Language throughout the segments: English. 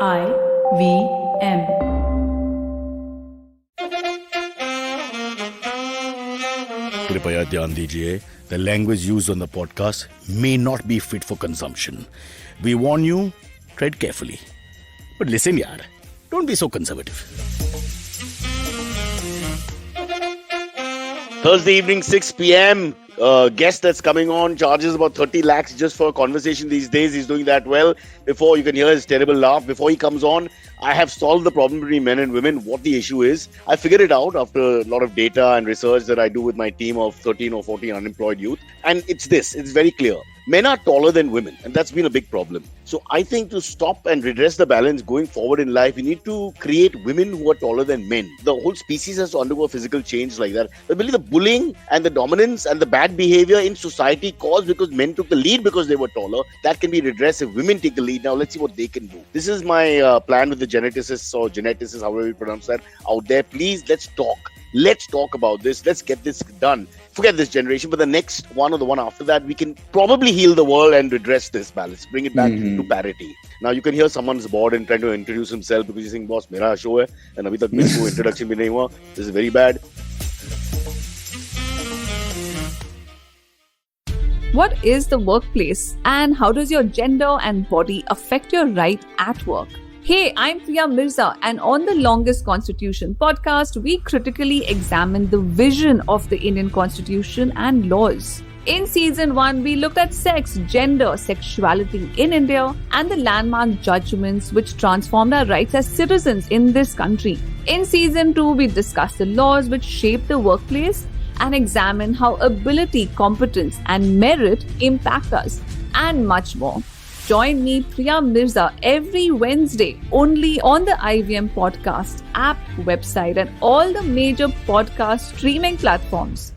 IVM. कृपया ध्यान दीजिए, the language used on the podcast may not be fit for consumption. We warn you, tread carefully. But listen yaar, don't be so conservative. Thursday evening, 6 p.m. Guest that's coming on charges about 30 lakhs just for a conversation these days. He's doing that well. Before you can hear his terrible laugh, before he comes on, I have solved the problem between men and women, what the issue is. I figured it out after a lot of data and research that I do with my team of 13 or 14 unemployed youth. And it's this, it's very clear. Men are taller than women, and that's been a big problem. So I think to stop and redress the balance going forward in life, we need to create women who are taller than men. The whole species has to undergo a physical change like that. But really, the bullying and the dominance and the bad behavior in society caused because men took the lead because they were taller, that can be redressed if women take the lead. Now let's see what they can do. This is my plan with the geneticists or geneticists, however you pronounce that, out there. Please, let's talk. Let's talk about this. Let's get this done. Forget this generation, but the next one or the one after that, we can probably heal the world and redress this balance, bring it back to parity. Now you can hear someone's bored and trying to introduce himself because he's saying, "Boss, mera show hai," and abhi tak mujhe introduction bhi nahi hua. This is very bad. What is the workplace and how does your gender and body affect your right at work? Hey, I'm Priya Mirza, and on the Longest Constitution podcast, we critically examine the vision of the Indian Constitution and laws. In season 1, we looked at sex, gender, sexuality in India, and the landmark judgments which transformed our rights as citizens in this country. In season 2, we discussed the laws which shape the workplace and examine how ability, competence, and merit impact us, and much more. Join me, Priya Mirza, every Wednesday only on the IVM podcast app, website, and all the major podcast streaming platforms.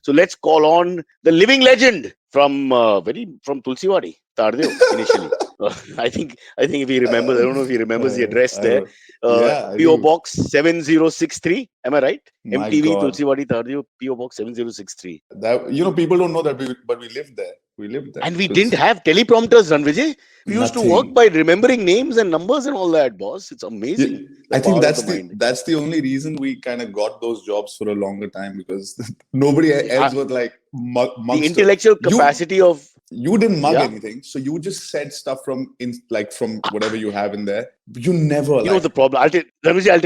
So let's call on the living legend from Tulsiwadi, Tardeo, initially. I think if he remembers, I don't know if he remembers the address there. PO Box 7063. Am I right? My MTV God. Tulsiwadi Tardeo, PO Box 7063. That, people don't know that, but we lived there. We lived there. And we didn't have teleprompters, Rannvijay. We used to work by remembering names and numbers and all that, boss. It's amazing. Yeah, I think that's the only reason we kind of got those jobs for a longer time, because nobody else was like the intellectual capacity of. You didn't mug anything, so you just said stuff from whatever you have in there. You never. You know the problem. I'll tell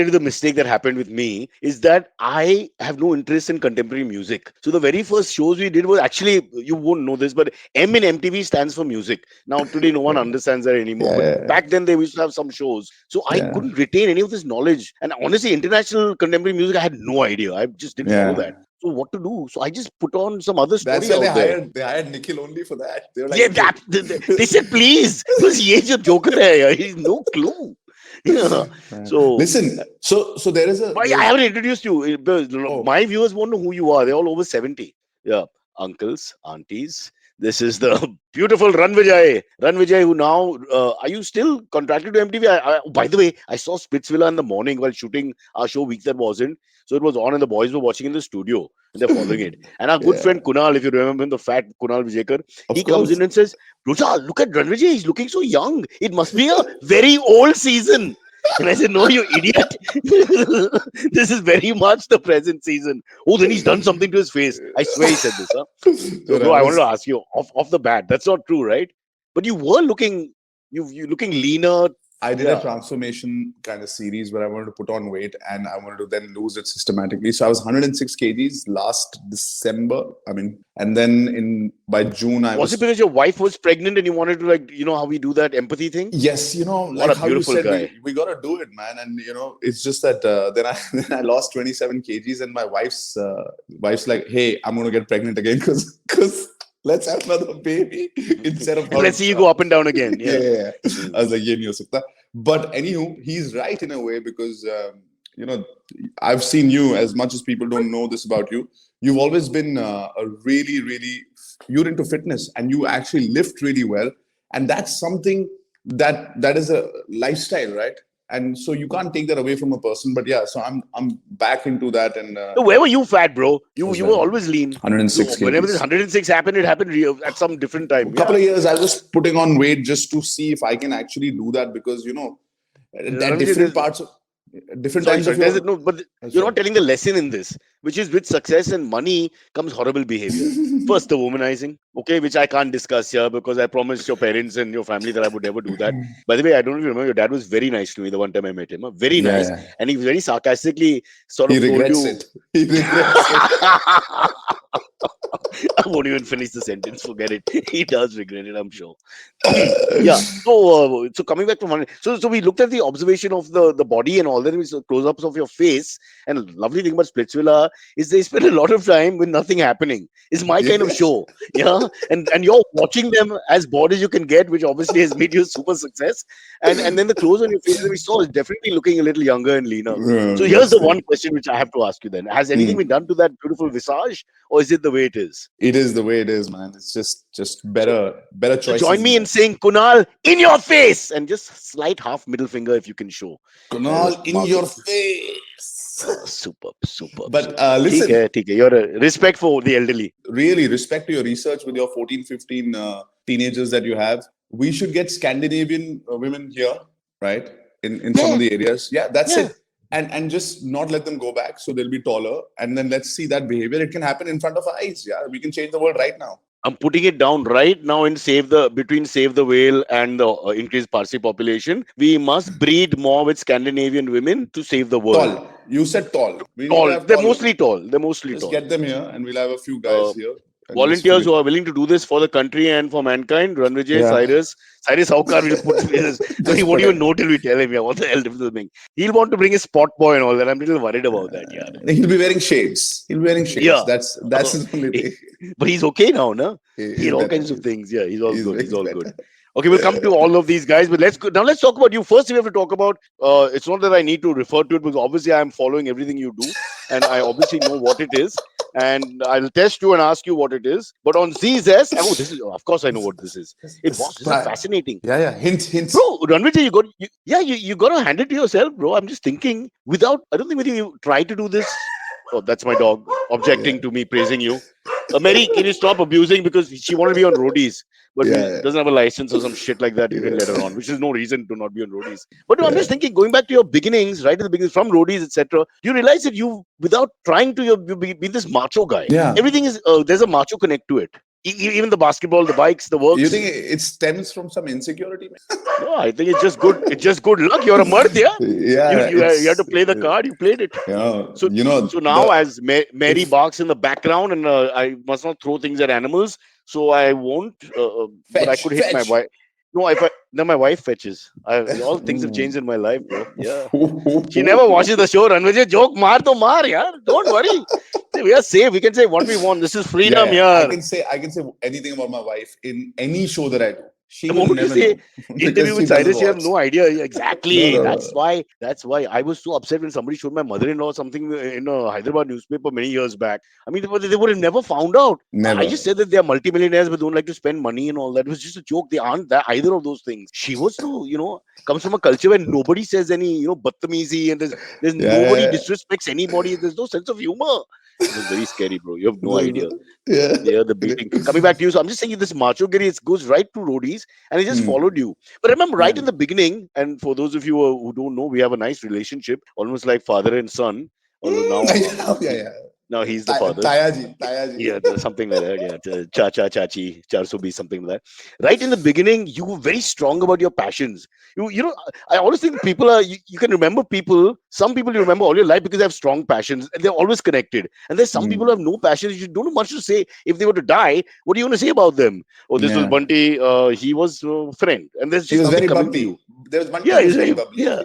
you the mistake that happened with me is that I have no interest in contemporary music. So the very first shows we did was actually, you won't know this, but M in MTV stands for music. Now today no one understands that anymore. But back then they used to have some shows. So I couldn't retain any of this knowledge. And honestly, international contemporary music, I had no idea. I just didn't know that. So what to do? So I just put on some other story. That's why they hired Nikhil only for that. They were like, they said, please, because he's a joker. He's no clue. Yeah. So listen. So there is I haven't introduced you. My viewers won't know who you are. They're all over 70. Yeah, uncles, aunties. This is the beautiful Rannvijay. Rannvijay, who now, are you still contracted to MTV? By the way, I saw Splitsvilla in the morning while shooting our show Week That Wasn't. So it was on and the boys were watching in the studio and they're following it. And our good friend Kunal, if you remember him, the fat Kunal Vijayakar, he comes in and says, Rucha, look at Rannvijay. He's looking so young. It must be a very old season. And I said, no, you idiot. This is very much the present season. Oh, then he's done something to his face. I swear he said this. Huh? So, bro, I wanted to ask you off the bat. That's not true, right? But you were looking, you looking leaner. I did a transformation kind of series where I wanted to put on weight and I wanted to then lose it systematically. So I was 106 kgs last December. And then by June, was it because your wife was pregnant and you wanted to how we do that empathy thing? Yes, what a how beautiful you said, guy. We got to do it, man. And it's just that then I lost 27 kgs and my wife's like, hey, I'm going to get pregnant again because let's have another baby instead of. Let's see you go up and down again. Yeah. I was like, ye nahi ho sakta. But anywho, he's right in a way because I've seen you, as much as people don't know this about you. You've always been a really, really, you're into fitness and you actually lift really well, and that's something that is a lifestyle, right? and so you can't take that away from a person. But yeah, so I'm back into that, and So where were you fat, bro? You was were that? always lean. 106 Whenever this kgs. 106 happened, it happened at some different time. A couple of years I was putting on weight just to see if I can actually do that, because at Rannvijay, different parts of different sorry, times sorry. of There's your no, but you're sorry. not telling the lesson in this, which is with success and money comes horrible behavior. First, the womanizing, okay, which I can't discuss here because I promised your parents and your family that I would never do that. By the way, I don't know if you remember, your dad was very nice to me the one time I met him. Very Yeah, nice. yeah. And he very sarcastically sort He of told regrets you. it. He regrets it. I won't even finish the sentence. Forget it. He does regret it, I'm sure. Yeah. So coming back to one, so we looked at the observation of the body and all that. With close-ups of your face. And lovely thing about Splitsvilla is they spend a lot of time with nothing happening. It's my kind of show. Yeah. And you're watching them as bored as you can get, which obviously has made you a super success. And then the clothes on your face that we saw is definitely looking a little younger and leaner. So here's That's the it. one question which I have to ask you then. Has anything Hmm. been done to that beautiful visage, or is it the way it is? It is the way it is, man. It's just So, better so choices join in me in life. saying Kunal in your face and just slight half middle finger if you can show. Kunal, in Mark your it. face. Superb, superb, But superb. listen, ठीक है. You're a respect for the elderly. really respect to your research with your 14, 15 teenagers that you have. We should get Scandinavian women here, right? In some of Yeah, the areas. Yeah, that's yeah. it. And just not let them go back, so they'll be taller. And then let's see that behavior. It can happen in front of our eyes. Yeah, we can change the world right now. I'm putting it down right now in Save the Whale and the increased Parsi population. We must breed more with Scandinavian women to save the world. Tall. You said tall. We need to Tall. have They're tall mostly women. tall. They're mostly Just tall. get them here, and we'll have a few Uh, guys here, and just Volunteers figure. who are willing to do this for the country and for mankind. Rannvijay, Yeah. Cyrus Saukar will put this. No, he Just won't put even it. know till we tell him. Yeah, what the hell is this thing? He'll want to bring his spot boy and all that. I'm a little worried about that. Yeah, He'll be wearing shades. He'll be wearing shades. yeah. That's his only thing. But he's okay now, no? He He's had all better. kinds of things. Yeah, he's all He's good. He's way all good. better. Okay, we'll come to all of these guys, but let's go now. Let's talk about you first. We have to talk about. It's not that I need to refer to it because obviously I'm following everything you do, and I obviously know what it is, and I'll test you and ask you what it is. But on Zee Zest, oh, this is of course I know what this is. Hey, boss, this is fascinating, Yeah. Hints. bro. Rannvijay, you got to hand it to yourself, bro. I'm just thinking without. I don't think whether you try to do this. Oh, that's my dog objecting to me praising you. Mary, can you stop abusing because she wanted to be on roadies, but Yeah. doesn't have a license or some shit like that. You didn't let her Yeah. on, which is no reason to not be on roadies. But no, I'm Yeah. just thinking, going back to your beginnings, right at the beginning, from roadies, etc. You realize that without trying to, you've been this macho guy. Yeah. Everything is there's a macho connect to it. Even the basketball, the bikes, the You works. think it stems from some insecurity? No, I think it's just good. It's just good luck. You're a mard, yeah. Yeah, You had to play the card. You played it. So so now, the as Mary if barks in the background, and I must not throw things at animals, so I won't. But I could hit my fetch. wife. No, then my wife fetches. All things have Ooh. changed in my life, bro. Yeah, she never watches the show. Rannvijay, joke maar to maar, yeah. Don't worry. We are safe. We can say what we want. This is freedom, Yeah, I yeah. can say anything about my wife in any show that I do. She The will moment you never say know interview because she with doesn't Cyrus, you have watch. no idea. No, Exactly. no, That's no. why. That's why I was so upset when somebody showed my mother-in-law something in a Hyderabad newspaper many years back. I mean, they would have never found out. I Never. just said that they are multimillionaires but don't like to spend money and all that. It was just a joke. They aren't that either of those things. She was so, comes from a culture where nobody says any, badtamizi, and there's nobody Yeah, disrespects anybody. There's no sense of humor. It was very scary, bro. You have no yeah. idea. Yeah. Yeah, the beating. Coming back to you, so I'm just saying this macho giri, it goes right to roadies and it just Hmm. followed you. But remember, right Yeah. in the beginning, and for those of you who don't know, we have a nice relationship, almost like father and son. Although Yeah. now he's the father. Tayaji. Yeah, something like that. Yeah, cha chachi, 420, something like that. Right in the beginning, you were very strong about your passions. I always think people you can remember people. Some people you remember all your life because they have strong passions and they're always connected. And there's some people who have no passions. You don't know much to say. If they were to die, what are you going to say about them? Oh, this was Yeah. Bunty. He was a friend, and there's He just was nothing very coming to you. bumpy. There was one Yeah, time he was very bubbly. yeah.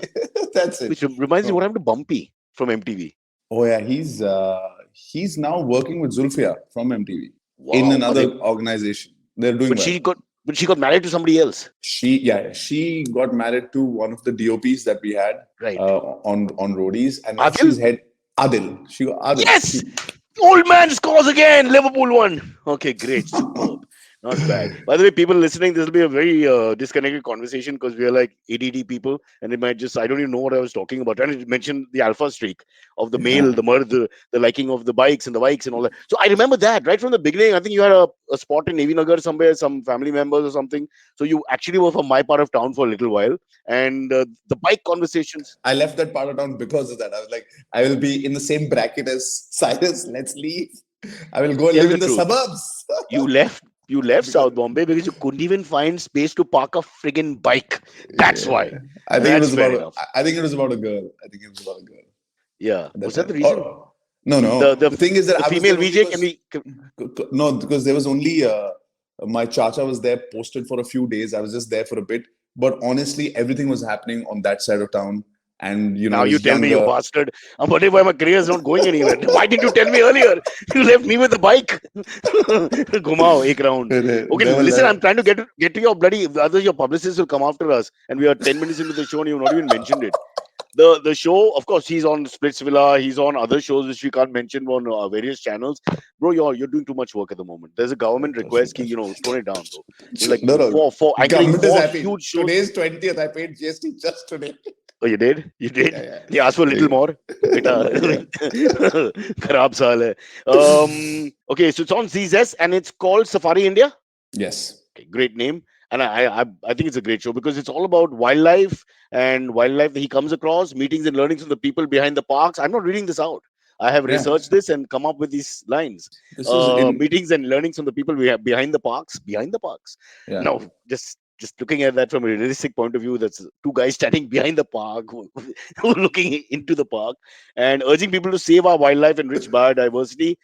That's it. Which reminds me, No. what happened to Bumpy from MTV? Oh yeah, he's now working with Zulfia from MTV in Wow. another organization. They're doing But well. she got married to somebody else. She got married to one of the DOPs that we had Right. on Roadies, and now Adil? she's head Adil. She got Adil. Yes! Old man scores again. Liverpool won. Okay, great. Superb. Not bad. By the way, people listening, this will be a very disconnected conversation because we are like ADD people, and it might just, I don't even know what I was talking about. Trying to mention the alpha streak of the male, Yeah. the murder, the liking of the bikes and the bikes and all that. So I remember that right from the beginning. I think you had a spot in Navy Nagar somewhere, some family members or something. So you actually were from my part of town for a little while, and the bike conversations. I left that part of town because of that. I was like, I will be in the same bracket as Cyrus. Let's leave. I will go and Tell live the in the truth. suburbs. You left. You left Because South Bombay because you couldn't even find space to park a friggin' bike. That's yeah, why. I think it That's was fair about. enough. I think it was about a girl. I think it was about a girl Yeah. at that Was that the time. reason? Or no, The no. the The thing is that the I was female there only VJ can because be no, because there was only my chacha was there posted for a few days. I was just there for a bit, but honestly, everything was happening on that side of town, and I now you was tell me, you younger. bastard. I'm wondering why my career is not going anywhere. Why didn't you tell me earlier? You left me with the bike. Gumao, ek round. Okay, listen, I'm Never. trying to get to your bloody, otherwise your publicists will come after us. And we are 10 minutes into the show and you've not even mentioned it. The show, of course, he's on Splitsvilla, he's on other shows which we can't mention on various channels. Bro, you're doing too much work at the moment. There's a government Trust me, request, trust me. tone it down, bro. You're like No, no. four anchoring Government is four happy. huge shows. Today's 20th. I paid GST just today. Oh, you did? You Yeah, did? yeah. You asked for a little more? Beta. Yeah. Kharab saal hai. Okay, so it's on Zee Zest and it's called Safari India. Yes. Okay, great name. And I think it's a great show because it's all about wildlife and wildlife that he comes across, meetings and learnings from the people behind the parks. I'm not reading this out. I have Yeah. researched this and come up with these lines. This is in. Meetings and learnings from the people we have behind the parks. Behind the parks. Yeah. No, just looking at that from a realistic point of view, that's two guys standing behind the park who are looking into the park and urging people to save our wildlife and rich biodiversity.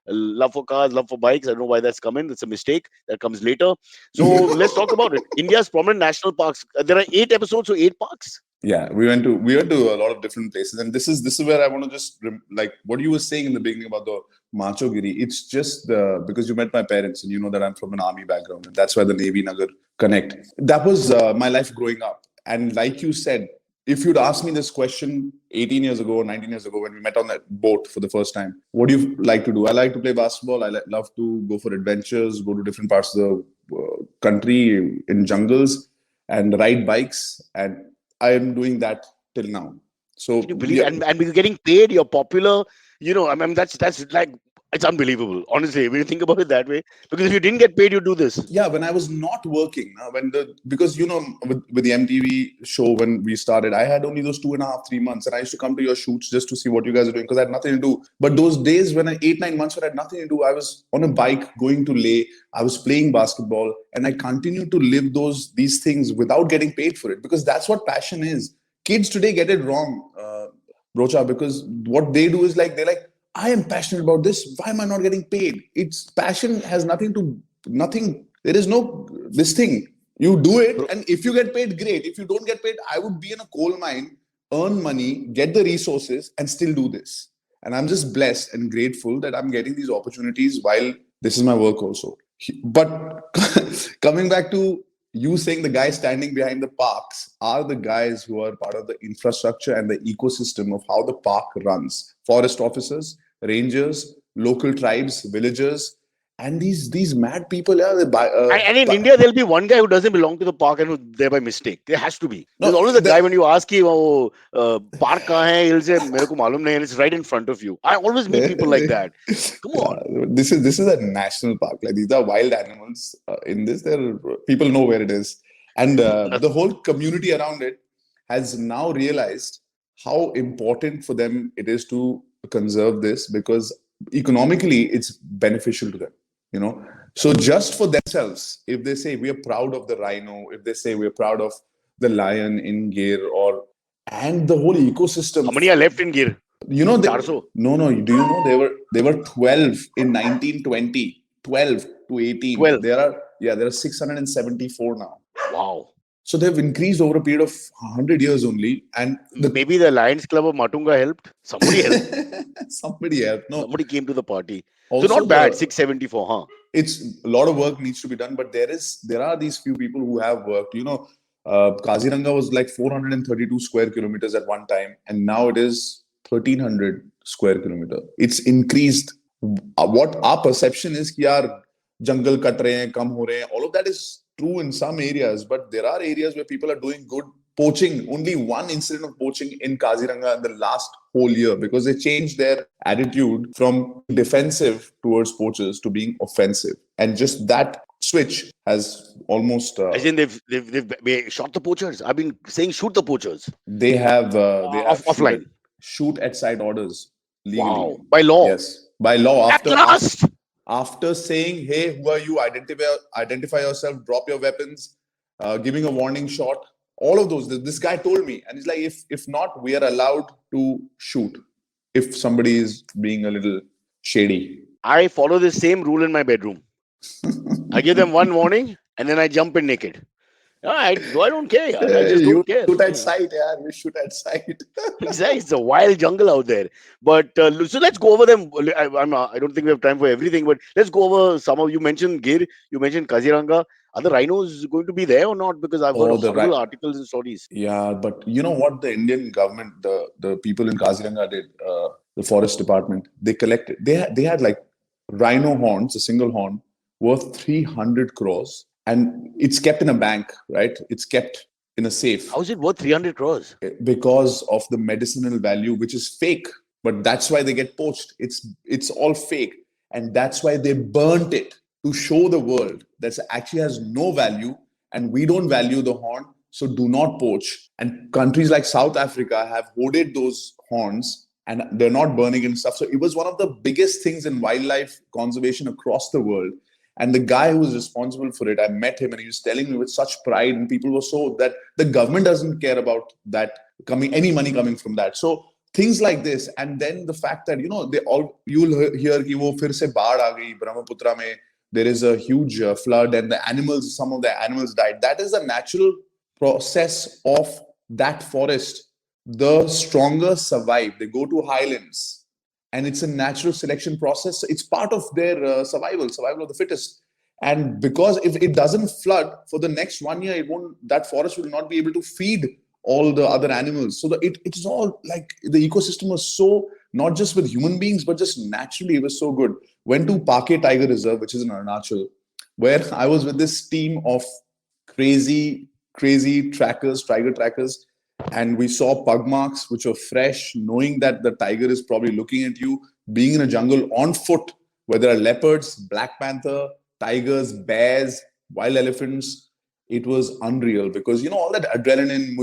Love for cars, love for bikes. I don't know why that's coming. That's a mistake. That comes later. So let's talk about it. India's prominent national parks. There are 8 episodes, so 8 parks. Yeah, we went to a lot of different places, and this is where I want to just like what you were saying in the beginning about the Macho Giri. It's just because you met my parents, and you know that I'm from an army background, and that's why the Navy Nagar connect. That was my life growing up, and like you said, if you'd asked me this question 18 years ago or 19 years ago when we met on that boat for the first time, what do you like to do? I like to play basketball. Love to go for adventures, go to different parts of the country in jungles and ride bikes. And I am doing that till now. Can you So believe yeah, it? And you're getting paid, you're popular. I mean, that's like, it's unbelievable, honestly, when you think about it that way. Because if you didn't get paid, you do this. yeah. When I was not working, when the because with the MTV show when we started, I had only those 2.5 3 months, and I used to come to your shoots just to see what you guys are doing because I had nothing to do. But those days when I 8 9 months when I had nothing to do, I was on a bike going to Leh. I was playing basketball, and I continued to live these things without getting paid for it because that's what passion is. Kids today get it wrong, Brocha, because what they do is like they're like, I am passionate about this. Why am I not getting paid? It's passion has nothing. There is no this thing. You do it, Bro, and if you get paid, great. If you don't get paid, I would be in a coal mine, earn money, get the resources, and still do this. And I'm just blessed and grateful that I'm getting these opportunities while this is my work also. But coming back to you saying the guys standing behind the parks are the guys who are part of the infrastructure and the ecosystem of how the park runs. Forest officers, rangers, local tribes, villagers, and these mad people. Yeah, and in India, there'll be one guy who doesn't belong to the park and who's there by mistake. There has to be. There's no, always a guy when you ask him, oh, park kahan hai? He'll say, mere ko malum nahi, and it's right in front of you. I always meet people like that. Come yeah, on. this is a national park. Like these are wild animals. In this, there people know where it is, and the whole community around it has now realized how important for them it is to conserve this because economically it's beneficial to them. You know, so just for themselves, if they say we are proud of the rhino, if they say we're proud of the lion in Gir, or and the whole ecosystem, How many are left in gear? you know, 400. no, do you know they were 12 in 1920, 12 to 18. 12. There are 674 now. Wow. So they've increased over a period of 100 years only. And the Maybe the Lions Club of Matunga helped. Somebody helped. somebody else. No, Somebody came to the party. So also not bad. 674, huh? it's a lot of work needs to be done, but there are these few people who have worked. Kaziranga was like 432 square kilometers at one time, and now it is 1300 square kilometer. It's increased. What our perception is, yaar, jungle cut rahe hain, kam ho rahe hain. All of that is true in some areas, but there are areas where people are doing good poaching. Only one incident of poaching in Kaziranga in the last whole year because they changed their attitude from being defensive towards poachers to being offensive. And just that switch has almost As in, they've shot the poachers. I've been saying shoot the poachers they have offline. shoot at site orders legally. Wow, by law. Yes, by law. At last. After saying, "Hey, who are you? Identify yourself. Drop your weapons." Giving a warning shot. All of those. This guy told me, and he's like, "If not, we are allowed to shoot if somebody is being a little shady." I follow the same rule in my bedroom. I give them one warning and then I jump in naked. I don't care. I just You don't care. shoot at sight, yeah. You shoot at sight. Exactly. It's a wild jungle out there. But so let's go over them. I don't think we have time for everything, but let's go over some of. You mentioned Gir, you mentioned Kaziranga. Are the rhinos going to be there or not? Because I've heard Oh, horrible articles and stories. yeah, but you know what the Indian government, the people in Kaziranga did, the forest department, they collected. They had like rhino horns, a single horn, worth 300 crores, and it's kept in a bank, right? It's kept in a safe How is it worth 300 crores? because of the medicinal value, which is fake. But that's why they get poached. It's all fake, and that's why they burnt it to show the world that actually has no value, and we don't value the horn. So do not poach. And countries like South Africa have hoarded those horns, and they're not burning and stuff. So it was one of the biggest things in wildlife conservation across the world. And the guy who was responsible for it, I met him and he was telling me with such pride, and people were so that the government doesn't care about that any money coming from that. So things like this, and then the fact that you'll hear कि वो फिर से बाढ़ आ गई ब्रह्मपुत्र में, there is a huge flood and some of the animals died. That is a natural process of that forest. The stronger survive. They go to highlands. And it's a natural selection process. It's part of their survival of the fittest. And because if it doesn't flood for the next 1 year, that forest will not be able to feed all the other animals. So it's all like the ecosystem was so, not just with human beings, but just naturally, it was so good. Went to Pake Tiger Reserve, which is in Arunachal, where I was with this team of crazy tiger trackers. And we saw pug marks which were fresh, knowing that the tiger is probably looking at you, being in a jungle on foot, where there are leopards, black panther, tigers, bears, wild elephants. It was unreal because, all that adrenaline,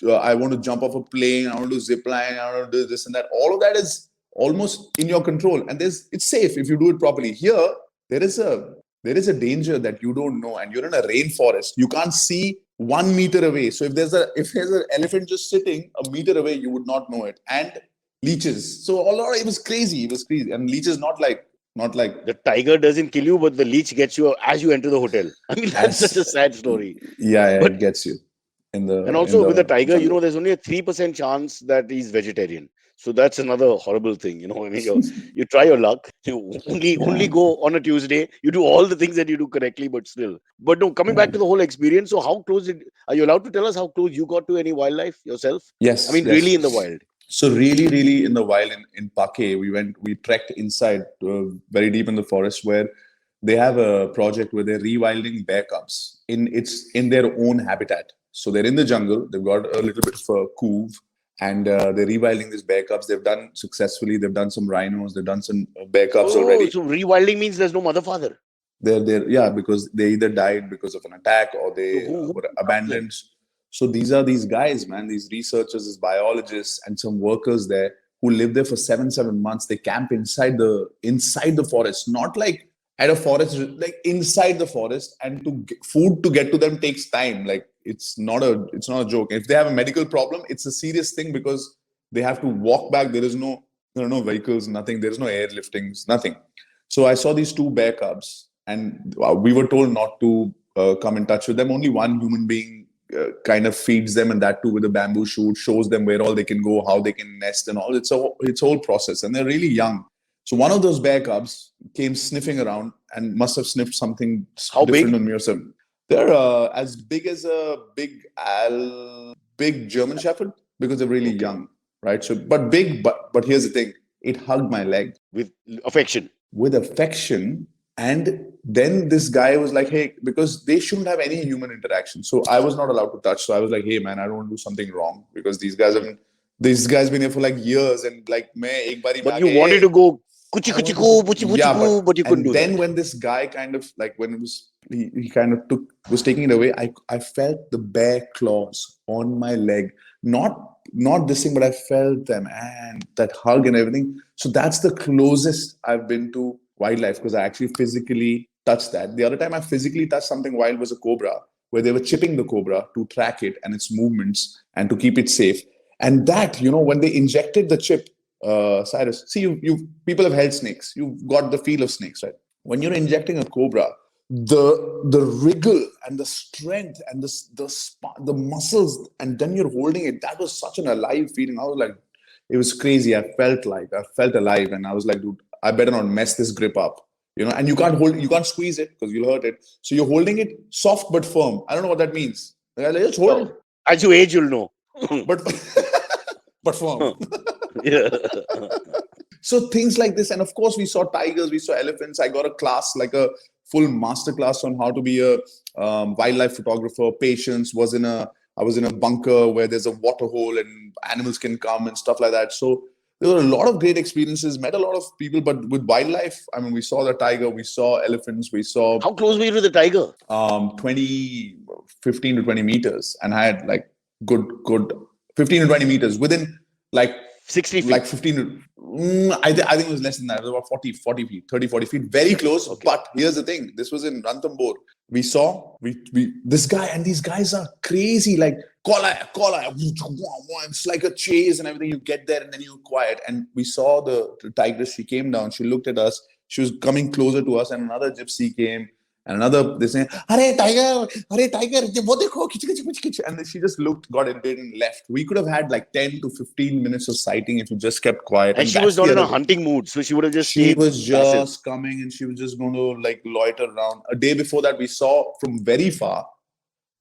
I want to jump off a plane, I want to zip line, I want to do this and that. All of that is almost in your control. And it's safe if you do it properly. Here, there is a danger that you don't know, and you're in a rainforest. You can't see 1 meter away. So if there's an elephant just sitting a meter away, you would not know it. And leeches. So it was crazy. And leeches not like the tiger doesn't kill you, but the leech gets you as you enter the hotel. I mean, that's such a sad story. Yeah, but it gets you. And also with the tiger, there's only a 3% chance that he's vegetarian. So that's another horrible thing. I mean, you try your luck. You only go on a Tuesday. You do all the things that you do correctly, but still. But no, coming back to the whole experience. So how close are you allowed to tell us how close you got to any wildlife yourself? Yes. I mean, really in the wild. So really in the wild in Pake, we trekked inside very deep in the forest, where they have a project where they're rewilding bear cubs in their own habitat. So they're in the jungle. They've got a little bit of a coov, and they're rewilding these bear cubs. They've done successfully. They've done some rhinos. They've done some bear cubs already. So rewilding means there's no mother father. They're because they either died because of an attack or they were abandoned. So these are these guys, man, these researchers, these biologists, and some workers there who live there for 7 months. They camp inside the forest, not like at a forest, like inside the forest. And food to get to them takes time. Like it's not a joke. If they have a medical problem, it's a serious thing because they have to walk back. There are no vehicles, nothing. There's no airliftings, nothing. So I saw these 2 bear cubs, and we were told not to come in touch with them. Only one human being kind of feeds them, and that too with a bamboo shoot, shows them where all they can go, how they can nest and all. It's a whole process, and they're really young. So one of those bear cubs came sniffing around and must have sniffed something different on me or something. They're as big as a big German Shepherd because they're really young, right? So, but big, but here's the thing: it hugged my leg with affection. With affection, And then this guy was like, hey, because they shouldn't have any human interaction. So I was not allowed to touch. So I was like, hey, man, I don't want to do something wrong because these guys been here for like years. And like, main ek bari mein But aake, you wanted hey, to go kuchi I kuchi want to ko, do, puchi puchi yeah, ko, but you couldn't and do then that. when this guy kind of like when it was he kind of was taking it away, I felt the bear claws on my leg, not this thing, but I felt them and that hug and everything. So that's the closest I've been to wildlife because I actually physically touched that. The other time I physically touched something wild was a cobra, where they were chipping the cobra to track it and its movements and to keep it safe. And that, when they injected the chip, Cyrus, see, you people have held snakes. You've got the feel of snakes, right? When you're injecting a cobra, the wriggle and the strength and the muscles, and then you're holding it. That was such an alive feeling. I was like, it was crazy. I felt alive, and I was like, dude, I better not mess this grip up. And you can't squeeze it because you'll hurt it. So you're holding it soft but firm. I don't know what that means. Like, just hold it, As you age, you'll know. but but firm. Yeah. So things like this, and of course we saw tigers, we saw elephants. I got a class, like a full master class on how to be a wildlife photographer. Patience I was in a bunker where there's a water hole and animals can come and stuff like that. So there were a lot of great experiences, met a lot of people, but with wildlife, I mean, we saw the tiger, we saw elephants, we saw How close were you to the tiger? 15 to 20 meters, and I had like good 15 to 20 meters within like 60 feet. like 15 to, I think it was less than that. It was about 40 feet, 30, 40 feet, very close. Okay. But here's the thing, this was in Ranthambore. We saw this guy, and these guys are crazy, like kola, it's like a chase and everything. You get there and then you're quiet. And we saw the tigress. She came down, she looked at us, she was coming closer to us, and another gypsy came. And another, they say, "Arey tiger, wo dekho, kich." And she just got irritated and left. We could have had like 10 to 15 minutes of sighting if you just kept quiet. And she was not in a hunting mood, so she would have just She stayed was passive. just coming, and she was just going to like loiter around. A day before that, we saw from very far,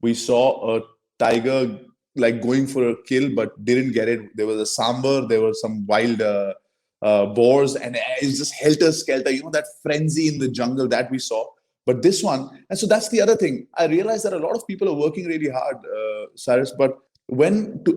we saw a tiger like going for a kill, but didn't get it. There was a sambar, there were some wild boars, and it's just helter-skelter. That frenzy in the jungle that we saw. But this one, and so that's the other thing. I realized that a lot of people are working really hard, Cyrus. But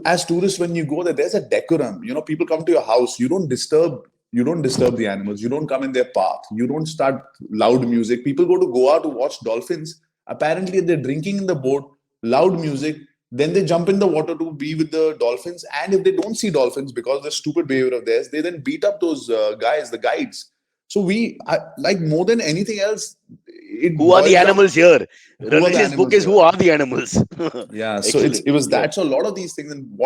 as tourists, when you go there, there's a decorum. People come to your house. You don't disturb the animals. You don't come in their path. You don't start loud music. People go to Goa to watch dolphins. Apparently, they're drinking in the boat, loud music. Then they jump in the water to be with the dolphins. And if they don't see dolphins because of the stupid behavior of theirs, they then beat up those guys, the guides. So like more than anything else, Who are the animals here? Rannvijay's book is here? Who Are the Animals? Yeah, so it was that. So a lot of these things, and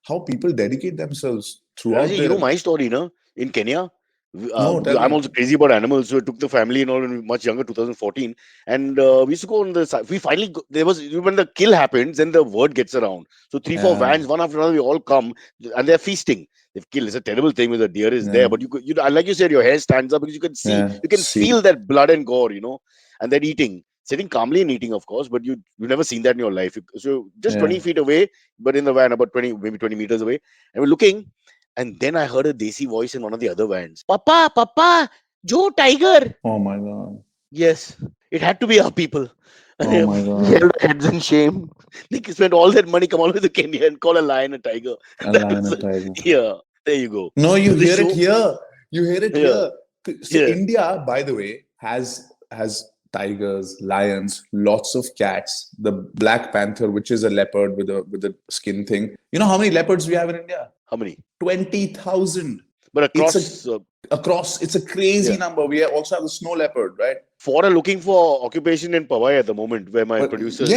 how people dedicate themselves throughout. Rajiv, you know my story, no? In Kenya, No, tell I'm me. also crazy about animals, so I took the family and all when we were much younger, 2014, and we used to go on the side. We finally there was when the kill happens, then the word gets around. So 3-4 Yeah. vans, one after another, we all come and they're feasting. They've killed. It's a terrible thing when the deer is there, but like you said, your hair stands up because you can see, you can feel that blood and gore, and they're eating. Sitting calmly and eating, of course, but you've never seen that in your life. So just 20 feet away, but in the van about 20 meters away, and we're looking. And then I heard a desi voice in one of the other vans. Papa, Joe Tiger. Oh my God. Yes, it had to be our people. Oh my We God. held our heads in shame. They spent all that money, come all the way to Kenya and call a lion a tiger. A lion, a tiger. Yeah, there you go. No, you So they hear it show- here. You hear it Yeah. here. So Yeah. India, by the way, has tigers, lions, lots of cats. The Black Panther, which is a leopard with a skin thing. You know how many leopards we have in India? How many? 20,000. But across, It's a crazy number. We also have the snow leopard, right? four are looking for occupation in Powai at the moment, where my producer is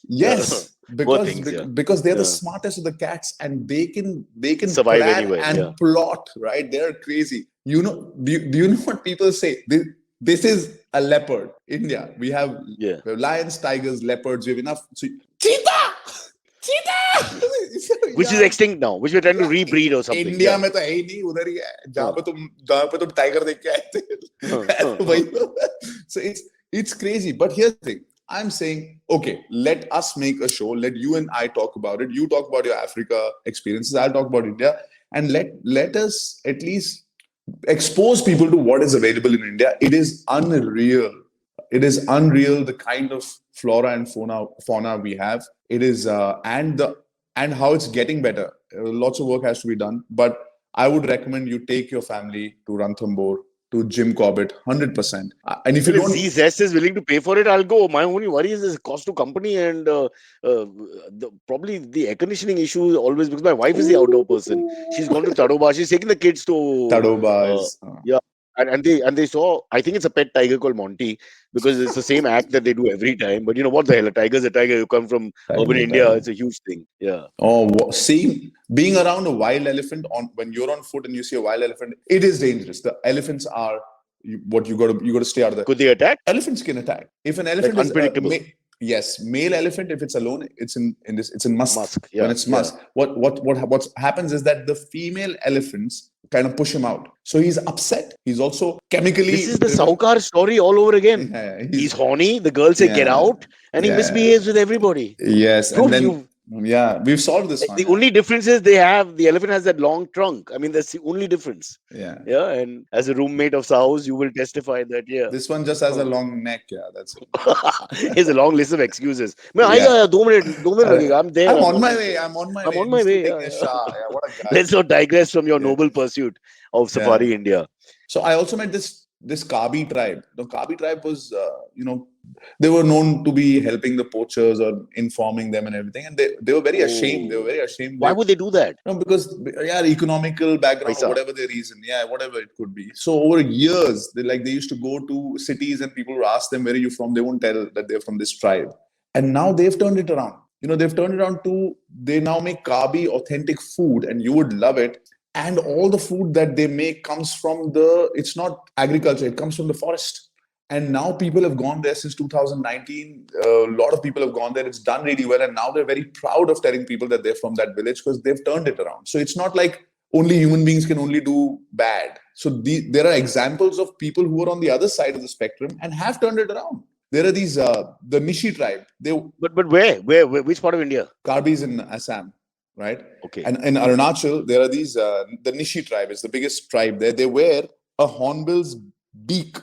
yes, living. because they're the smartest of the cats, and they can Survive plan anywhere, and plot, right? They're crazy. Do you know what people say? This is a leopard. India, we have lions, tigers, leopards. We have enough. So, cheetah. Which is extinct now, which we're trying to rebreed or something. India में तो है ही नहीं, उधर ही है जहाँ पे तुम tiger देख के आए थे. So it's crazy. But here's the thing. I'm saying, okay, let us make a show. Let you and I talk about it. You talk about your Africa experiences. I'll talk about India, and let us at least expose people to what is available in India. It is unreal. It is unreal the kind of flora and fauna we have. It is and how it's getting better. Lots of work has to be done, but I would recommend you take your family to Ranthambore, to Jim Corbett, 100%. And if you Well, if don't, Zee Zest is willing to pay for it, I'll go. My only worry is this cost to company and probably the air conditioning issue always, because my wife is the outdoor person. She's gone to Tadoba. She's taken the kids to Tadoba uh, is yeah, and they saw. I think it's a pet tiger called Monty, because it's the same act that they do every time. But you know what the hell? A tiger's a tiger. You come from urban tiger, India, tiger. it's a huge thing. Yeah. Oh, see, being around a wild elephant on when you're on foot and you see a wild elephant, it is dangerous. The elephants are you got to stay out of the Could they attack? elephants can attack. If an Like elephant is unpredictable. yes, male elephant, if it's alone, it's in musk. Musk. When Yeah. it's musk, what happens is that the female elephants kind of push him out. So he's upset. He's also chemically This is the driven. Saukar story all over again. Yeah, He's horny. The girl say get yeah, out, and he yeah, misbehaves with everybody. yes, Bro, and then we've solved this one. the only difference is the elephant has that long trunk. I mean, that's the only difference. Yeah. Yeah, and as a roommate of Sahu's, you will testify that. Yeah, This one just has a long neck. Yeah, that's it. here's a long list of excuses. मैं Yeah. आएगा 2 minute लगेगा. I'm there. I'm on on my my way. way. I'm on my I'm way. on my He's still way. taking Yeah, a yeah. shower. Yeah, what a guy. Let's not digress from your Yeah. noble pursuit of Safari India. So I also met this Kabi tribe. The Kabi tribe was, they were known to be helping the poachers or informing them and everything, and they were very ashamed. They were very ashamed. Why would they do that? Because economical background Paisa. or whatever their reason, whatever it could be. So over years, they used to go to cities and people would ask them, where are you from? They won't tell that they're from this tribe, and now they've turned it around. They've turned it around to they now make Kabi authentic food, and you would love it. And all the food that they make comes from it's not agriculture, it comes from the forest. And now people have gone there since 2019. A lot of people have gone there. It's done really well. And now they're very proud of telling people that they're from that village because they've turned it around. So it's not like only human beings can only do bad. So there are examples of people who are on the other side of the spectrum and have turned it around. There are these, the Nishi tribe. But where? Which part of India? Karbis in Assam. Right. Okay. And in Arunachal, there are these, the Nishi tribe is the biggest tribe there. They wear a hornbill's beak,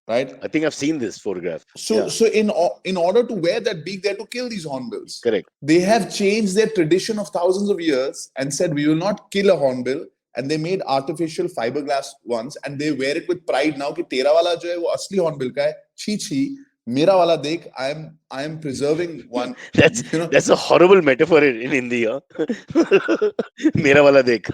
right? I think I've seen this photograph. So in order to wear that beak, they had to kill these hornbills. Correct. They have changed their tradition of thousands of years and said, we will not kill a hornbill. And they made artificial fiberglass ones and they wear it with pride now कि तेरा वाला जो है वो असली hornbill का है. छी मेरा वाला देख, I am preserving one. That's a horrible metaphor in Hindi. Huh? मेरा वाला देख.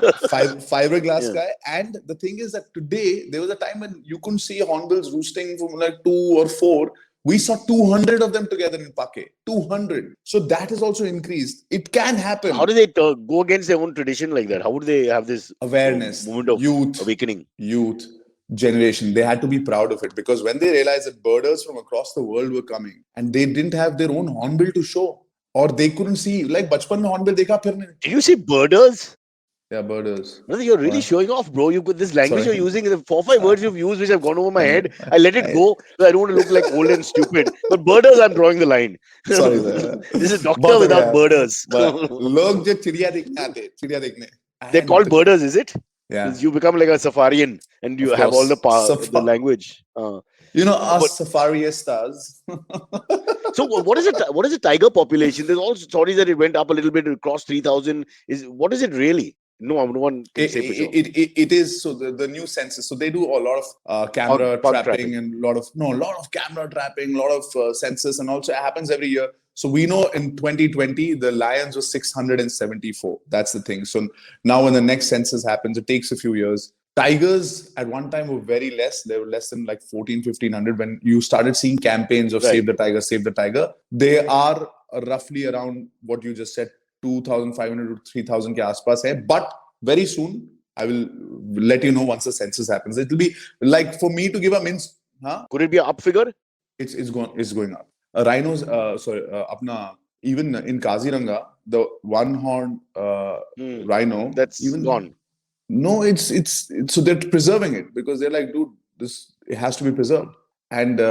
Fiberglass guy. And the thing is that today there was a time when you couldn't see hornbills roosting from like 2 or 4. We saw 200 of them together in Pake. 200. So that has also increased. It can happen. How do they go against their own tradition like that? How would they have this awareness, moment of youth, awakening? Youth, generation. They had to be proud of it because when they realized that birders from across the world were coming and they didn't have their own hornbill to show, or they couldn't see, like bachpan mein hornbill dekha phir nahi. Did you see birders? Yeah, birders. You're really showing off, bro. This language Sorry. you're using, the 4-5 words you've used which have gone over my head. I let it go. I don't want to look like old and stupid. But birders, I'm drawing the line. Sorry, sir. This is doctor without birders. Log jo chidiya dekhne aate, chidiya dekhne. They're called birders, is it? Yeah. You become like a safarian and you have all the language. Us safariistas. So what is a tiger population? There's also stories that it went up a little bit, it crossed 3,000. What is it really? No one can say for sure. It is. So the new census. So they do a lot of camera trapping and a lot of camera trapping, a lot of census, and also it happens every year. So we know in 2020 the lions were 674. That's the thing. So now when the next census happens, it takes a few years. Tigers at one time were very less. They were less than like 1,400-1,500 when you started seeing campaigns of Save the Tiger, Save the Tiger. They are roughly around what you just said, 2,500 to 3,000 ke aaspaas hai. But very soon, I will let you know once the census happens. It will be like for me to give a mince. Huh? Could it be an up figure? It's going up. Rhinos, even in Kaziranga, the one-horned rhino. That's even gone. No, it's so they're preserving it because they're like, dude, it has to be preserved. And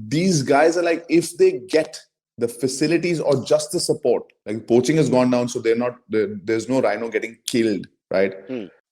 these guys are like, if they get the facilities or just the support, like poaching has gone down, so there's no rhino getting killed, right?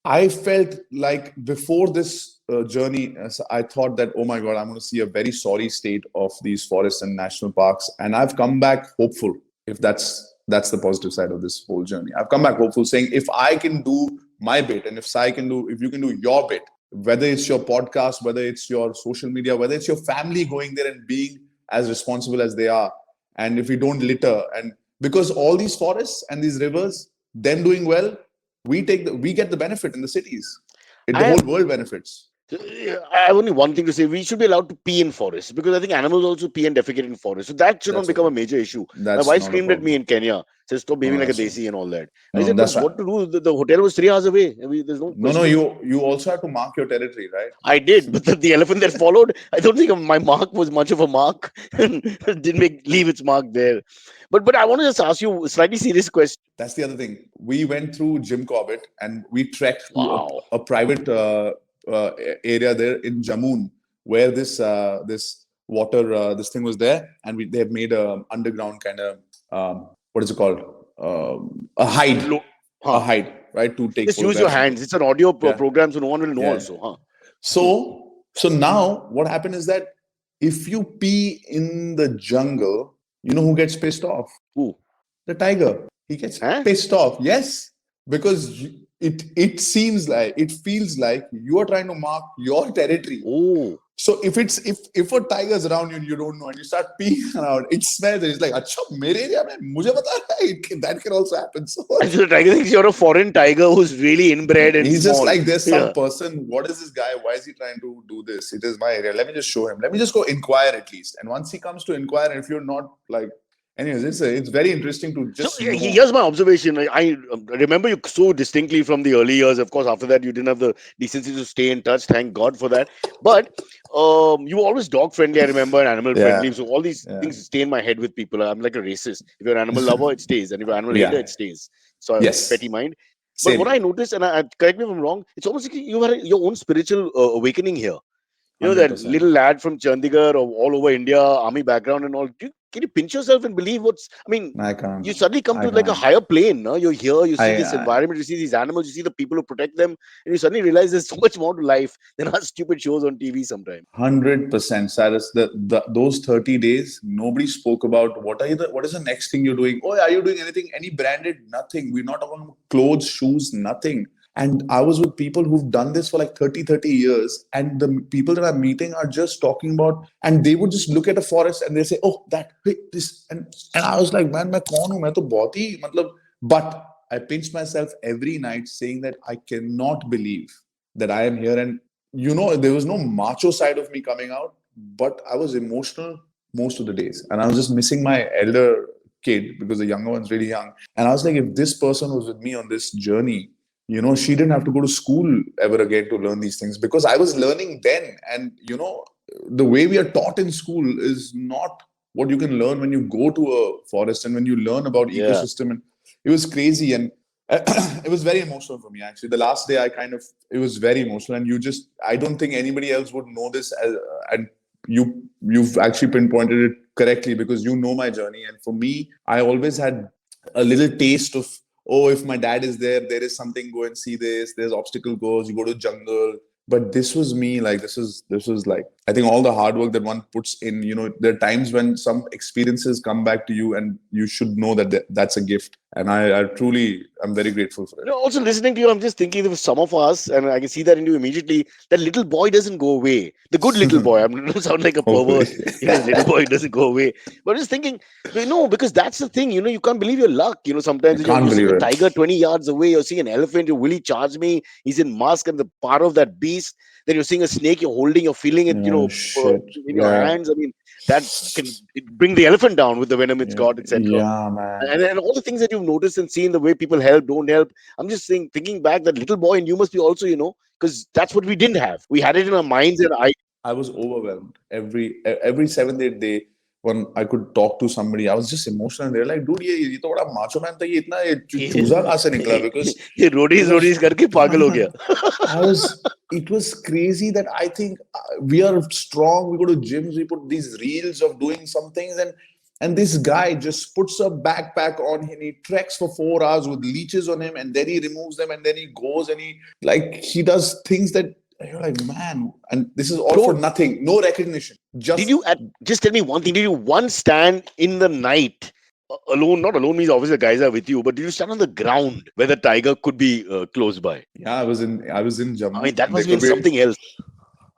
I felt like before this journey, I thought that, oh my God, I'm going to see a very sorry state of these forests and national parks. And I've come back hopeful, if that's the positive side of this whole journey. I've come back hopeful, saying if I can do my bit, and if Sai can do, if you can do your bit, whether it's your podcast, whether it's your social media, whether it's your family going there and being as responsible as they are, and if we don't litter, and because all these forests and these rivers, them doing well, we get the benefit in the cities. The I whole have world benefits. I have only one thing to say. We should be allowed to pee in forests because I think animals also pee and defecate in forests. So that should not That's become okay. a major issue. My That's wife not a screamed at me problem. in Kenya, says stop behaving No, like a that's fine. desi and all that. I No, said, but that's fine. what to do? The hotel was 3 hours away. I mean, there's no No. question. You also have to mark your territory, right? I did, but the elephant that followed, I don't think my mark was much of a mark. Didn't leave its mark there. But I want to just ask you a slightly serious question. That's the other thing. We went through Jim Corbett and we trekked to Wow. a private uh, area there in Jammun, where this water this thing was there, and they have made a underground kind of what is it called, a hide, Lo- huh. right, to take Just use your photographs and hands. It's an audio yeah, program, so no one will know yeah. also. Huh? So now what happened is that if you pee in the jungle, you know who gets pissed off? Who? The tiger. He gets Huh? pissed off. Yes, because it seems like, it feels like you are trying to mark your territory. Oh. So if a tiger's around you and you don't know and you start peeing around, it smells. It's like, "Acha, mere area mein mujhe bata raha hai." That can also happen. So And so the tiger thinks you're a foreign tiger who's really inbred and he's just small. like, there's some Yeah. person. What is this guy? Why is he trying to do this? It is my area. Let me just show him. Let me just go inquire at least. And once he comes to inquire, and if you're not like, anyways, it's very interesting to So just know. here's my observation. I remember you so distinctly from the early years. Of course, after that, you didn't have the decency to stay in touch. Thank God for that. But you were always dog friendly, I remember, and animal friendly. Yeah, So all these yeah, things stay in my head with people. I'm like a racist. If you're an animal lover, it stays. And if you're an animal hater, yeah. it stays. So Yes, petty mind. But what same. I noticed, and correct me if I'm wrong, it's almost like you had your own spiritual awakening here. You know, Hundred that percent. little lad from Chandigarh or all over India, army background and all. Can you pinch yourself and believe what's? I mean, I can't. you suddenly come I to like a can't. higher plane. No? You're here, you see this I environment, you see these animals, you see the people who protect them, and you suddenly realize there's so much more to life than our stupid shows on TV sometimes. 100%, Cyrus. Those 30 days, nobody spoke about what is the next thing you're doing. Oh, are you doing anything? Any branded? Nothing. We're not talking about clothes, shoes, nothing. And I was with people who've done this for like 30 years. And the people that I'm meeting are just talking about, and they would just look at a forest and they say, oh, that, hey, this. And I was like, man, मैं कौन हूँ? मैं तो बहुत ही, मतलब, but I pinch myself every night saying that I cannot believe that I am here. And there was no macho side of me coming out, but I was emotional most of the days. And I was just missing my elder kid because the younger one's really young. And I was like, if this person was with me on this journey, she didn't have to go to school ever again to learn these things because I was learning then. And, the way we are taught in school is not what you can learn when you go to a forest and when you learn about Yeah. ecosystem. And it was crazy. And it was very emotional for me, actually. The last day, it was very emotional. And I don't think anybody else would know this. And you've actually pinpointed it correctly because you know my journey. And for me, I always had a little taste of, oh, if my dad is there is something, go and see this. There's obstacle course, you go to jungle. But this was me, like, this was like, I think all the hard work that one puts in, there are times when some experiences come back to you and you should know that that's a gift. And I truly, I'm very grateful for it. Also listening to you, I'm just thinking of some of us, and I can see that in you immediately. That little boy doesn't go away. The good little boy. I'm not sound like a Hopefully. pervert. The little boy doesn't go away. But I'm just thinking, because that's the thing. You can't believe your luck. I Sometimes can't you're seeing believe a it. tiger 20 yards away. You're seeing an elephant. Will he charge me? He's in mask and the power of that beast. Then you're seeing a snake. You're holding. You're feeling it. Oh, shit. In your Yeah. hands. I mean, that can bring the elephant down with the venom it's Yeah, got, etc. yeah, man. And all the things that you've noticed and seen, the way people help, don't help. I'm just thinking back, that little boy, and you must be also, because that's what we didn't have. We had it in our minds, and I was overwhelmed every 7th, 8th day when I could talk to somebody. I was just emotional. They're like, dude, ये तो बड़ा macho man था. ये इतना चूजा कहाँ से निकला? Because ये it was, रोडीज करके पागल हो गया. it was crazy that I think we are strong. We go to gyms, we put these reels of doing some things, and And this guy just puts a backpack on him. He treks for 4 hours with leeches on him, and then he removes them, and then he goes and he does things that you're like, man. And this is all for Bro, nothing, no recognition. did Just you just tell me one thing? Did you once stand in the night alone? Not alone means obviously the guys are with you, but did you stand on the ground where the tiger could be close by? yeah, I was in I mean, Jammu, that and there must mean could be. something else,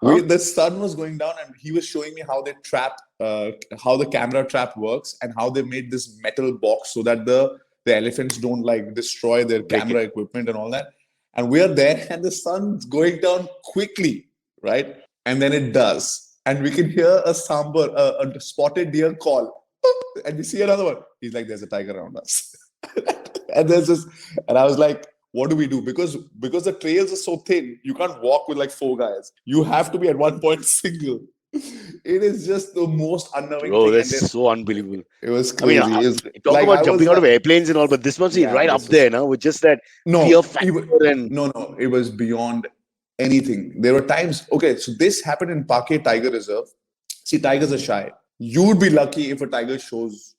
huh? The sun was going down, and he was showing me how they trap, how the camera trap works, and how they made this metal box so that the elephants don't like destroy their Break camera it. equipment and all that. And we are there, and the sun's going down quickly, right? And then it does, and we can hear a sambar, a spotted deer call, and we see another one. He's like, "There's a tiger around us," and there's this, and I was like, what do we do? Because the trails are so thin, you can't walk with like four guys. You have to be at one point single. It is just the most unnerving Bro, thing, that's and then so unbelievable. it was I mean, crazy. It's talk like about I was jumping out of like, airplanes and all, but this must be yeah, right up this there was now with just that fear no, factor even and no, it was beyond anything. There were times. Okay, so this happened in Pake Tiger Reserve. See, tigers are shy. You would be lucky if a tiger shows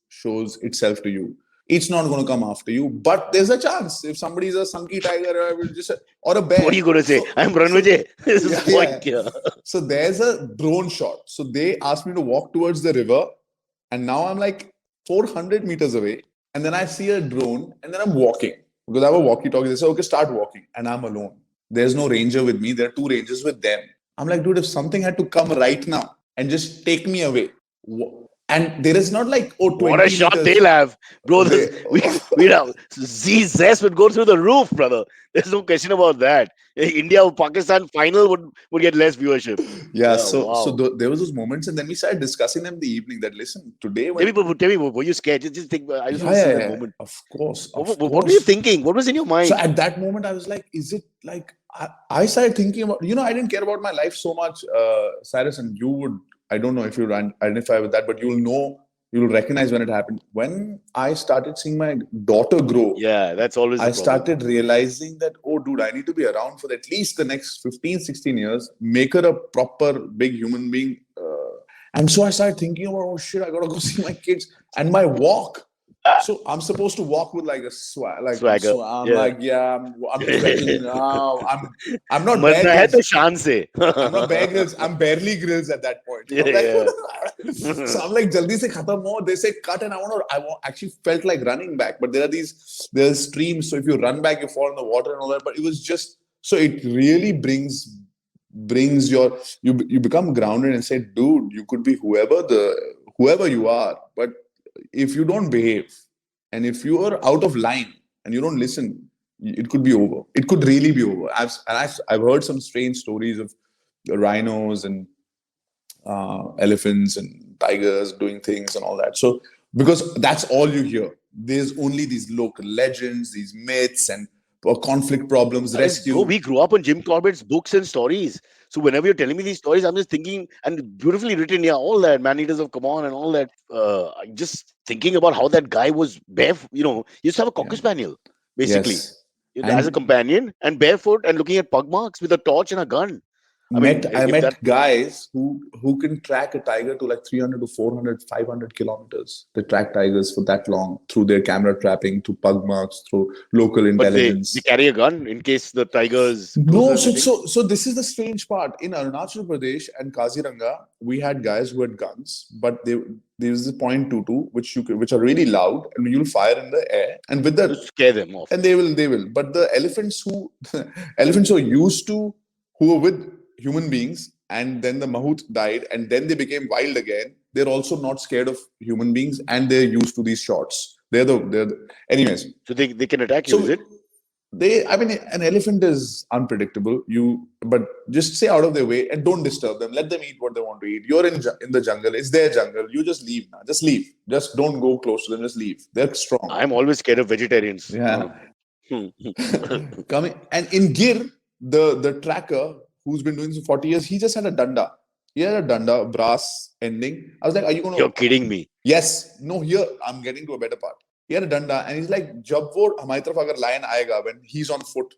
itself to you. It's not going to come after you, but there's a chance if somebody is a sunky tiger or a what are bear. you going to say? I'm Rannvijay. This is Yeah, the yeah. point here. So there's a drone shot. So they asked me to walk towards the river, and now I'm like 400 meters away, and then I see a drone, and then I'm walking because I have a walkie-talkie. They say, "Okay, start walking," and I'm alone. There's no ranger with me. There are two rangers with them. I'm like, dude, if something had to come right now and just take me away, and there is not like What a 20 shot meters. they'll have. Bro, They, we'd have Zee Zest would go through the roof, brother. There's no question about that. India or Pakistan final would get less viewership. yeah. Yeah, So wow. there was those moments, and then we started discussing them in the evening. That listen, today Tell me, when tell me, were you scared? Just think. I just yeah, want to see yeah, that yeah, moment. of What were you course. thinking? What was in your So mind? at that moment, I was like, is it like I started thinking about, I didn't care about my life so much, Cyrus, and you would, I don't know if you identify with that, but you'll recognize when it happened. When I started seeing my daughter grow, Yeah, that's always the I problem. started realizing that, oh, dude, I need to be around for at least the next 15, 16 years, make her a proper big human being. And so I started thinking about, oh shit, I gotta go see my kids and my walk. So I'm supposed to walk with like a swag, like Swagger. I'm Yeah. like, yeah, I'm trekking now. I'm not Bear मरना है Grylls. तो शान से. I'm not Bear Grylls. I'm barely Grills at that point. Yeah, I'm like, yeah. so I'm like, jaldi se khatam ho. They say cut, and actually felt like running back, but there's streams. So if you run back, you fall in the water and all that. But it was just so it really brings you become grounded and say, dude, you could be whoever you are, but if you don't behave and if you are out of line and you don't listen, it could be over. It could really be over. I've heard some strange stories of rhinos and elephants and tigers doing things and all that. So because that's all you hear, there's only these local legends, these myths, and conflict problems, Bro, rescue. we grew up on Jim Corbett's books and stories. So whenever you're telling me these stories, I'm just thinking, and beautifully written, yeah, all that, Man Eaters of Come On and all that. Just thinking about how that guy was barefoot, he used to have a Yeah. Cocker Spaniel, basically, Yes. as a And companion, and barefoot and looking at pug marks with a torch and a gun. I mean, I if that, met guys who can track a tiger to like 300 to 400, 500 kilometers. They track tigers for that long through their camera trapping, through pug marks, through local but they intelligence. carry a gun in case the tiger's closer, No, they think. so this is the strange part. In Arunachal Pradesh and Kaziranga, we had guys who had guns, but there was a .22 which are really loud, and you'll fire in the air, and with To that, scare them off. and they will. But the elephants elephants who are used to, who were with human beings, and then the mahout died, and then they became wild again. They're also not scared of human beings, and they're used to these shots. Anyways. So they can attack you, is So it? I mean, an elephant is unpredictable. But just stay out of their way and don't disturb them. Let them eat what they want to eat. You're in the jungle. It's their jungle. You just leave now. Just leave. Just don't go close to them. Just leave. They're strong. I'm always scared of vegetarians. Yeah. Hmm. Coming and in Gir, the tracker who's been doing this for 40 years, he just had a danda. He had a danda, brass ending. I was like, are you gonna? You're kidding me. Yes. No. Here, I'm getting to a better part. He had a danda, and he's like, "Jab wo hamari taraf agar lion aayega when he's on foot,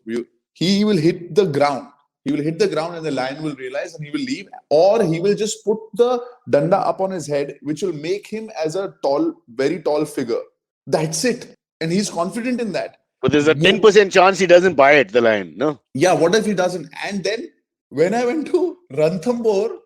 he will hit the ground. he will hit the ground and the lion will realize and he will leave, or he will just put the danda up on his head, which will make him as a tall, very tall figure. That's it. And he's confident in that. But there's a 10% chance he doesn't buy it, the lion, no? Yeah, what if he doesn't? And then when I went to Ranthambore,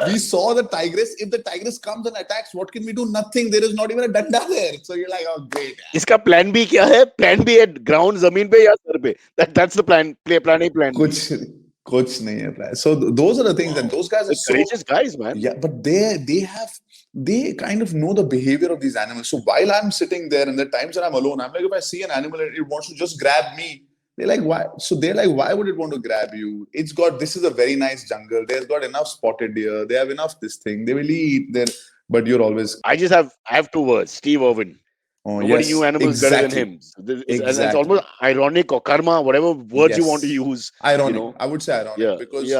we saw the tigress. If the tigress comes and attacks, what can we do? Nothing. There is not even a danda there. So you're like, oh, great. Iska plan B kya hai? Plan B at ground, zameen pe ya sar pe. That's the plan. Plan A, plan B. Kuch nahi hai. So those are the things, and those guys are so courageous guys, man. Yeah, but they kind of know the behavior of these animals. So while I'm sitting there, and the times that I'm alone, I'm like, if I see an animal and it wants to just grab me, they're like, why? So they're like, why would it want to grab you? This is a very nice jungle. There's got enough spotted deer. They have enough this thing. They will eat there. But you're always. I have 2 words. Steve Irwin. Oh, nobody knew animals better than him. It's almost ironic or karma, whatever words you want to use. Ironic. I would say ironic. Yeah, because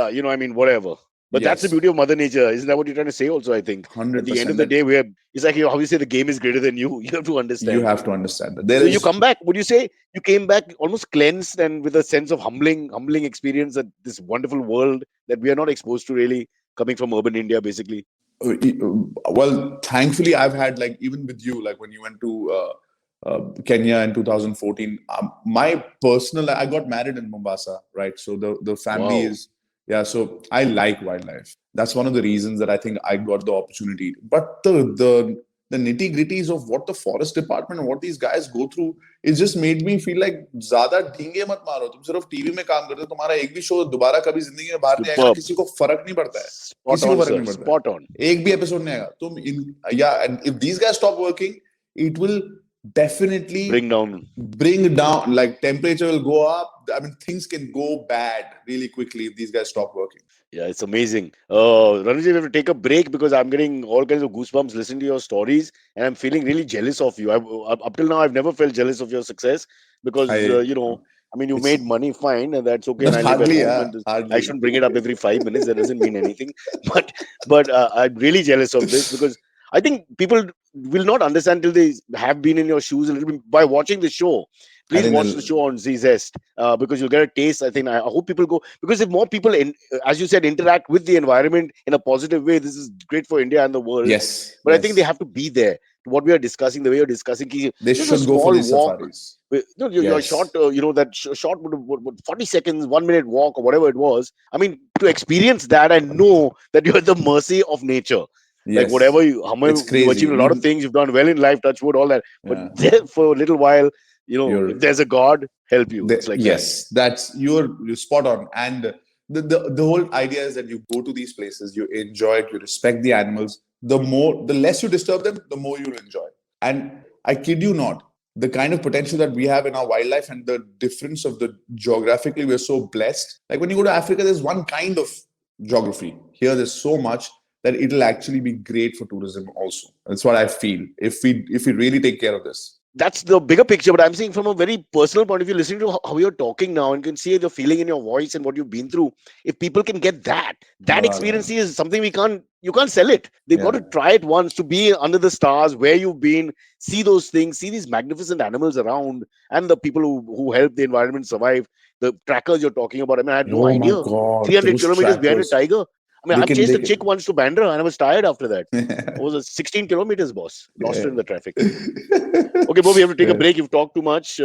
whatever. But that's the beauty of Mother Nature. Isn't that what you're trying to say also, I think? 100%. At the end of the day, it's like how you say the game is greater than you. You have to understand. You have to understand that. So you come back, would you say you came back almost cleansed and with a sense of humbling experience at this wonderful world that we are not exposed to really, coming from urban India, basically? Well, thankfully, I've had, like, even with you, like when you went to Kenya in 2014, I got married in Mombasa, right? So the family is, so I like wildlife. That's one of the reasons that I think I got the opportunity. But the nitty-gritties of what the forest department and what these guys go through, it just made me feel like ज़्यादा ढींगे मत मारो. तुम सिर्फ TV में काम करते हो, तुम्हारा एक भी शो दोबारा कभी जिंदगी में बाहर नहीं आएगा, किसी को फर्क नहीं पड़ता है. किसी को फर्क नहीं पड़ता. Spot on. एक भी एपिसोड नहीं आएगा. And if these guys stop working, it will definitely bring down, like temperature will go up. I mean, things can go bad really quickly if these guys stop working. Yeah, it's amazing. Rannvijay, we have to take a break because I'm getting all kinds of goosebumps listening to your stories, and I'm feeling really jealous of you. Up till now, I've never felt jealous of your success because you made money, fine, and that's okay. And I shouldn't bring it up every 5 minutes. That doesn't mean anything. But I'm really jealous of this because I think people will not understand till they have been in your shoes a little bit by watching the show. Please watch the show on Zee Zest because you'll get a taste. I hope people go, because if more people, as you said, interact with the environment in a positive way, this is great for India and the world. Yes. But I think they have to be there. What we are discussing, the way you're discussing, they should go for these safaris. Your short, that short 40 seconds, 1 minute walk or whatever it was. I mean, to experience that and know that you're at the mercy of nature. Yes. Like whatever you've achieved a lot of things, you've done well in life, touch wood, all that. But there for a little while, if there's a God, help you. It's like you're spot on. And the whole idea is that you go to these places, you enjoy it, you respect the animals. The less you disturb them, the more you'll enjoy. And I kid you not, the kind of potential that we have in our wildlife and the difference of geographically, we're so blessed. Like when you go to Africa, there's one kind of geography. Here, there's so much that it'll actually be great for tourism also. That's what I feel, if we really take care of this. That's the bigger picture, but I'm saying from a very personal point of view, listening to how you're talking now and can see the feeling in your voice and what you've been through. If people can get that experience is something you can't sell it. They've got to try it once, to be under the stars where you've been, see those things, see these magnificent animals around, and the people who help the environment survive. The trackers you're talking about. I mean, I had no idea. 300 kilometers behind a tiger. I mean, I chased a chick once to Bandra and I was tired after that. It was a 16 kilometers, boss. Lost it in the traffic. Okay, Bo, we have to take a break. You've talked too much.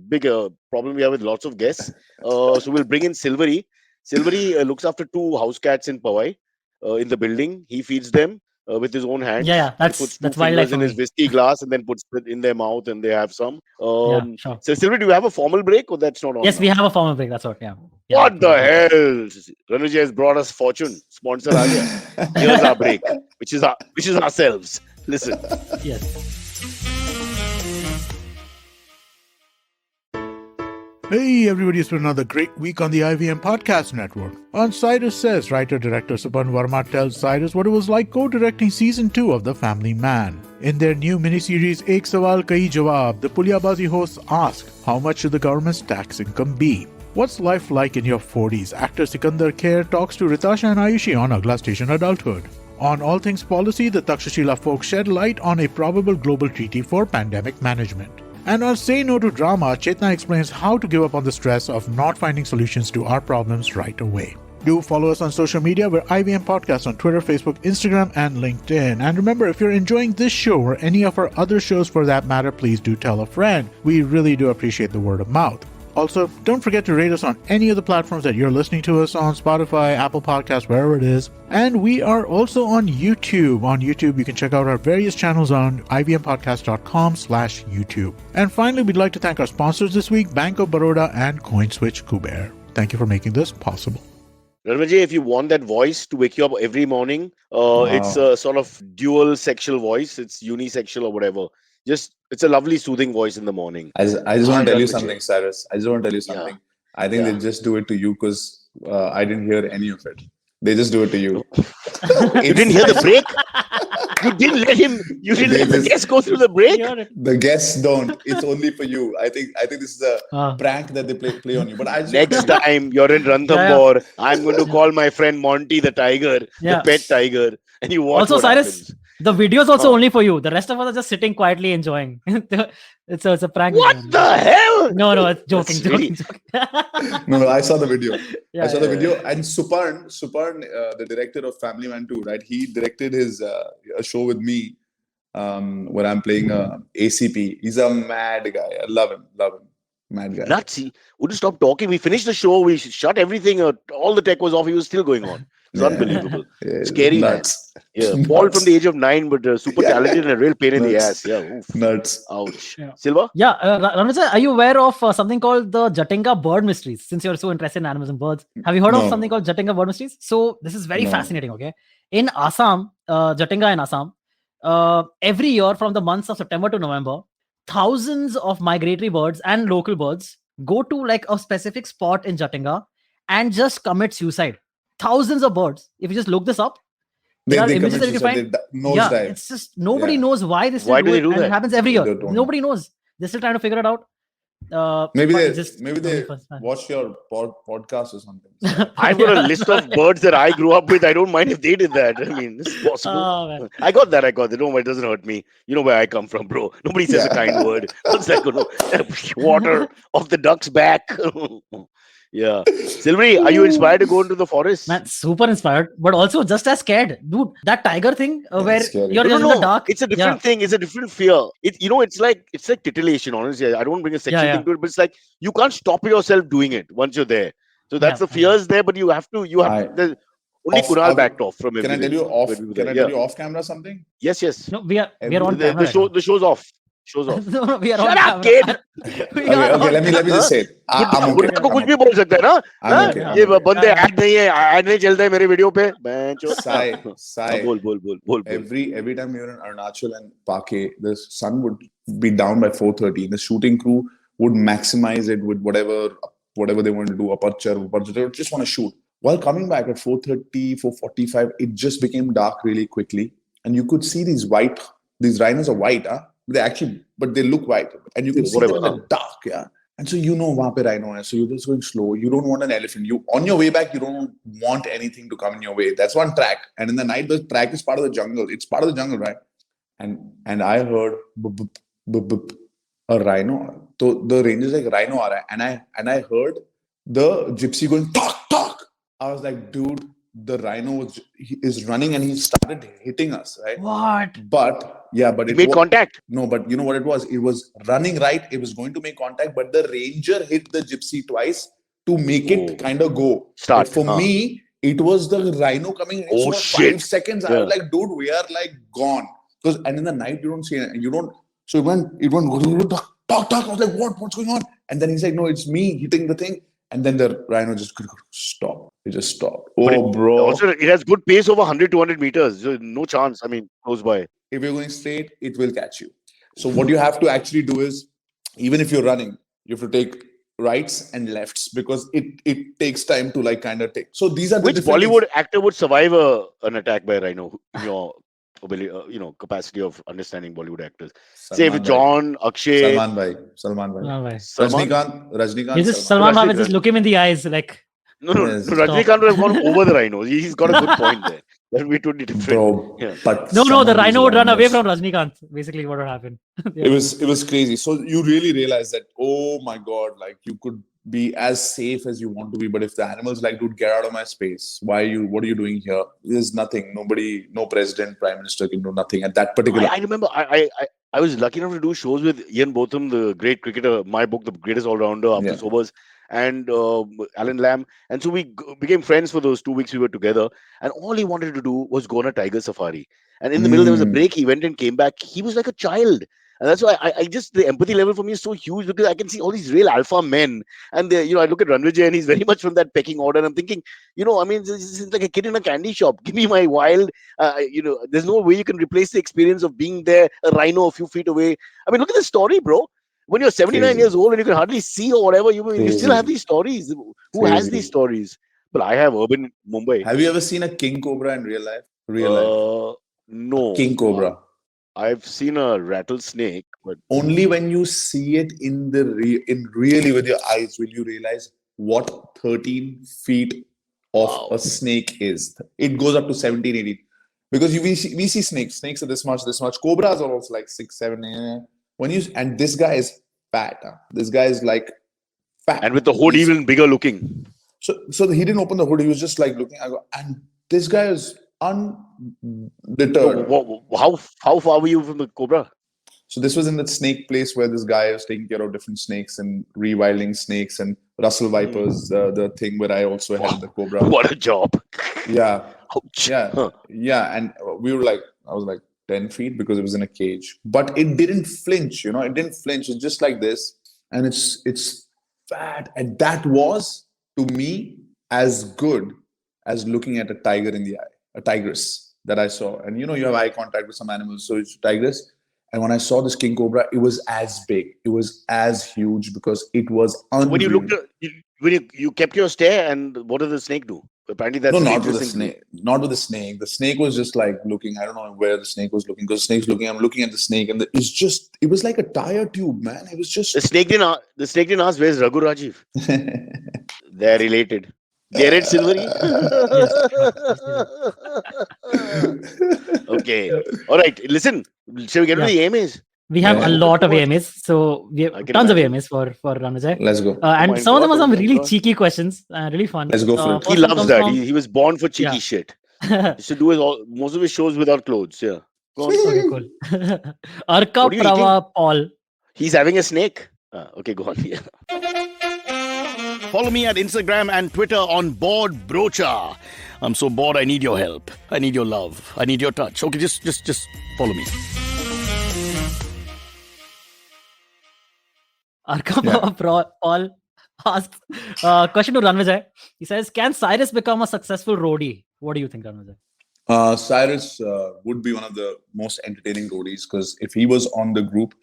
Big problem we have with lots of guests. So we'll bring in Silvery. Silvery looks after 2 house cats in Powai in the building. He feeds them with his own hands. Yeah, that's wildlife in his whiskey glass and then puts it in their mouth and they have some. Sure. So Silvery, do you have a formal break or that's not on? Yes, we have a formal break. That's what. Yeah. What the hell? Rannvijay has brought us fortune. Sponsor aa gaya. Here's our break, which is ourselves. Listen. Yes. Hey everybody, it's been another great week on the IVM Podcast Network. On Cyrus Says, writer-director Suban Verma tells Cyrus what it was like co-directing Season 2 of The Family Man. In their new miniseries Ek Sawal Kai Jawab, the Pulyabazi hosts ask, how much should the government's tax income be? What's life like in your 40s? Actor Sikandar Kher talks to Ritasha and Ayushi on Agla Station Adulthood. On All Things Policy, the Takshashila folks shed light on a probable global treaty for pandemic management. And on Say No to Drama, Chetna explains how to give up on the stress of not finding solutions to our problems right away. Do follow us on social media. We're IVM Podcast on Twitter, Facebook, Instagram, and LinkedIn. And remember, if you're enjoying this show or any of our other shows for that matter, please do tell a friend. We really do appreciate the word of mouth. Also, don't forget to rate us on any of the platforms that you're listening to us on, Spotify, Apple Podcasts, wherever it is. And we are also on YouTube. On YouTube, you can check out our various channels on ivmpodcast.com/YouTube. And finally, we'd like to thank our sponsors this week, Bank of Baroda and CoinSwitch Kuber. Thank you for making this possible. Rannvijay, if you want that voice to wake you up every morning, it's a sort of dual sexual voice. It's unisexual or whatever. It's a lovely soothing voice in the morning. I just want to tell you something, Cyrus. I just want to tell you something. I think they just do it to you because I didn't hear any of it. They just do it to you. You didn't hear the break? You didn't let the guests go through the break? The guests don't. It's only for you. I think this is a prank that they play on you. But I just next time you're in Ranthambore, I'm going to call my friend Monty the tiger, the pet tiger, and you watch. Also, what Cyrus, happens. the video is also only for you. The rest of us are just sitting quietly enjoying. It's a prank. What the hell? No, it's joking. No, I saw the video. Yeah, I saw the video. And Suparn, the director of Family Man 2, right? He directed his a show with me where I'm playing ACP. He's a mad guy. I love him. Mad guy. Nuts. He wouldn't stop talking. We finished the show. We shut everything. All the tech was off. He was still going on. It's unbelievable. Scary, nuts. Man. Yeah, Paul from the age of 9, but super talented and a real pain in the ass. Yeah, oof. Nuts. Ouch. Yeah. Silva? Yeah, Rannvijay, are you aware of something called the Jatenga bird mysteries? Since you're so interested in animals and birds, have you heard of something called Jatenga bird mysteries? So this is very fascinating. Okay, in Assam, Jatenga in Assam, every year from the months of September to November, thousands of migratory birds and local birds go to like a specific spot in Jatenga and just commit suicide. Thousands of birds. If you just look this up, there are images that you can find. It's just nobody knows why this. Why do they do that? And it happens every year. Nobody knows. They're still trying to figure it out. Maybe they watch your podcast or something. I've got a list of birds that I grew up with. I don't mind if they did that. I mean, it's possible. I got that. No, it doesn't hurt me. You know where I come from, bro. Nobody says a kind word. What's that going to water off the duck's back? Yeah. Silvery, are you inspired to go into the forest? Man, super inspired, but also just as scared. Dude, that tiger thing where scary. you're in the dark. It's a different thing. It's a different fear. It's like titillation, honestly. I don't bring a sexual thing to it, but it's like you can't stop yourself doing it once you're there. So that's the fears there, but you have to only Kunal backed off from everything. Can I tell you off camera something? Yes. No, we are on camera. The show's off. No, we are Shut on up, camera. kid. Okay, let me just say it. I'm okay. को कुछ भी बोल सकता है ना? ये बंदे add नहीं है, ऐड नहीं चलता है मेरे वीडियो पे. Sai. बोल. Every time you're in Arunachal and Pake, the sun would be down by 4:30. The shooting crew would maximize it with whatever they want to do, aperture, they just want to shoot. While coming back at 4:30, 4:45, it just became dark really quickly, and you could see these rhinos are white, but they look white, and you can see them in the dark, And so वहाँ पे rhino है, so you're just going slow. You don't want an elephant. On your way back, you don't want anything to come in your way. That's one track, and in the night, the track is part of the jungle. It's part of the jungle, right? And I heard a rhino. So the rangers like rhino aa raha hai, and I heard the gypsy going talk. I was like, dude, the rhino is running and he started hitting us, right? What? But it made contact. No, but you know what it was? It was running right. It was going to make contact, but the ranger hit the gypsy twice to make it kind of go. Start. But for me, it was the rhino coming in. Shit. 5 seconds. I was like, dude, we are like gone. And in the night, you don't see it. And you don't. So it went talk. I was like, what's going on? And then he's like, no, it's me hitting the thing. And then the rhino just stopped. It just stopped. Bro. Also, it has good pace over 100, 200 meters. So no chance. I mean, close by. If you're going straight, it will catch you. So what you have to actually do is, even if you're running, you have to take rights and lefts because it takes time to like kind of take. So these are which Bollywood actor would survive an attack by a rhino? Your capacity of understanding Bollywood actors. Say with John, Akshay, Salman Bhai. Salman. Rajnikant. Salman Bhai, just look him in the eyes like. No, Yes. Rajnikant would have gone over the rhino. He's got a good point there. That would be totally different. Bro, Yeah. but No, some the of these rhino would run away rhinos- from Rajnikant. Basically, what would happen? Yeah. It was crazy. So you really realize that, oh my God, like you could be as safe as you want to be, but if the animal's like, dude, get out of my space. What are you doing here? There's nothing. Nobody, no president, prime minister can do nothing at that particular. I remember I was lucky enough to do shows with Ian Botham, the great cricketer, my book, The Greatest All-Rounder After Yeah. Sobers, and Alan Lamb. And so we became friends for those 2 weeks we were together. And all he wanted to do was go on a tiger safari. And in the middle, there was a break. He went and came back. He was like a child. And that's why I just, the empathy level for me is so huge because I can see all these real alpha men. And, I look at Rannvijay and he's very much from that pecking order. And I'm thinking, this is like a kid in a candy shop. Give me my wild, there's no way you can replace the experience of being there, a rhino a few feet away. I mean, look at the story, bro. When you're 79 Crazy. years old and you can hardly see or whatever, you still Crazy. have these stories. Who has Crazy. these stories? But I have urban Mumbai. Have you ever seen a king cobra in real life? Real life. No. King cobra. I've seen a rattlesnake, but Only when you see it in really with your eyes will you realize what 13 feet of Wow. a snake is. It goes up to 17, 18. Because we see snakes. Snakes are this much. Cobras are also like 6, 7. And this guy is fat. This guy is like fat. and with the hood even bigger looking. So he didn't open the hood. He was just like looking. And this guy is undeterred. How far were you from the cobra? So this was in that snake place where this guy was taking care of different snakes and rewilding snakes and Russell vipers, the thing where I also held the cobra. What a job! Yeah, Ouch. yeah, Huh. yeah. And we were like, I was like 10 feet because it was in a cage, but it didn't flinch. It didn't flinch. It's just like this, and it's fat. And that was to me as good as looking at a tiger in the eye, a tigress that I saw. And you have eye contact with some animals, so it's tigress. And when I saw this king cobra, it was as big. It was as huge because it was unreal. When you looked, when you kept your stare, and what did the snake do? Apparently, that's No, the not with the interesting thing. snake. Not with the snake. The snake was just like looking. I don't know where the snake was looking because the snake's looking. I'm looking at the snake, and it was like a tire tube, man. It was just. The snake didn't ask, "Where's Raghu Rajiv?" They're related. Garrett Silvery. Okay. All right. Listen. Shall we get to the AMAs? We have Yeah. a lot of AMAs, so we have I can tons of imagine. AMAs for Rannvijay. Let's go. And my some of them God, are some oh my really God. cheeky questions, really fun. Let's go for it. He First one loves comes that. from- He was born for cheeky Yeah. shit. He used to do most of his shows without clothes. Yeah. Go on. Okay, cool. Arka What are you Prava Paul. He's having a snake. Okay, go on. Yeah. Follow me at Instagram and Twitter on Bored Brocha. I'm so bored. I need your help. I need your love. I need your touch. Okay, just follow me. Arka Yeah. Paul asks question to Rannvijay. He says, "Can Cyrus become a successful roadie?" What do you think, Rannvijay? Cyrus would be one of the most entertaining roadies because if he was on the group,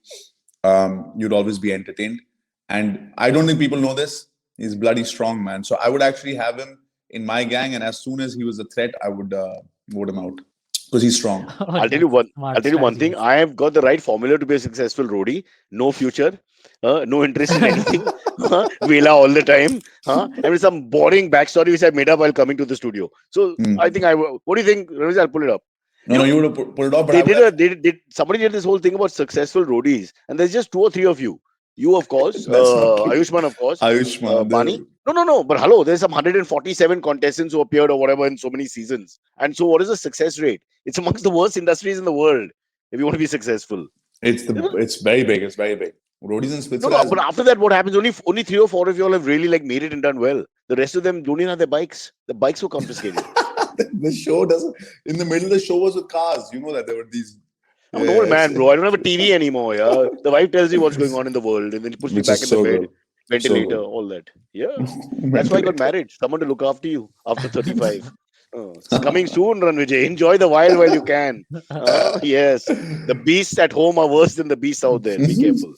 you'd always be entertained. And I don't think people know this. He's bloody strong, man. So I would actually have him in my gang, and as soon as he was a threat, I would vote him out because he's strong. I'll tell you one. I'll tell you one thing. I have got the right formula to be a successful roadie. No future. No interest in anything. Vela all the time. And with some boring backstory which I made up while coming to the studio. So I think what do you think? Ramesh, I'll pull it up. No, you would have pulled it off. But Somebody did this whole thing about successful roadies, and there's just 2 or 3 of you. You, of course. That's not true. Ayushman, of course. Ayushman. Bani. No. But hello, there's some 147 contestants who appeared or whatever in so many seasons. And so, what is the success rate? It's amongst the worst industries in the world. If you want to be successful, It's very big. It's very big. Roadies and Spitzer. no. But after that, what happens? Only 3 or 4 of you all have really made it and done well. The rest of them don't even have their bikes. The bikes were confiscated. The show doesn't. In the middle, the show was with cars. You know that there were these. I'm an old man, bro. I don't have a TV anymore. Yeah, the wife tells you what's going on in the world, and then puts me Which back is in so the bed, good. ventilator, good. all that. Yeah, that's why I got married. Someone to look after you after 35. It's coming soon, Rannvijay. Enjoy the wild while you can. Yes, the beasts at home are worse than the beasts out there. Be careful.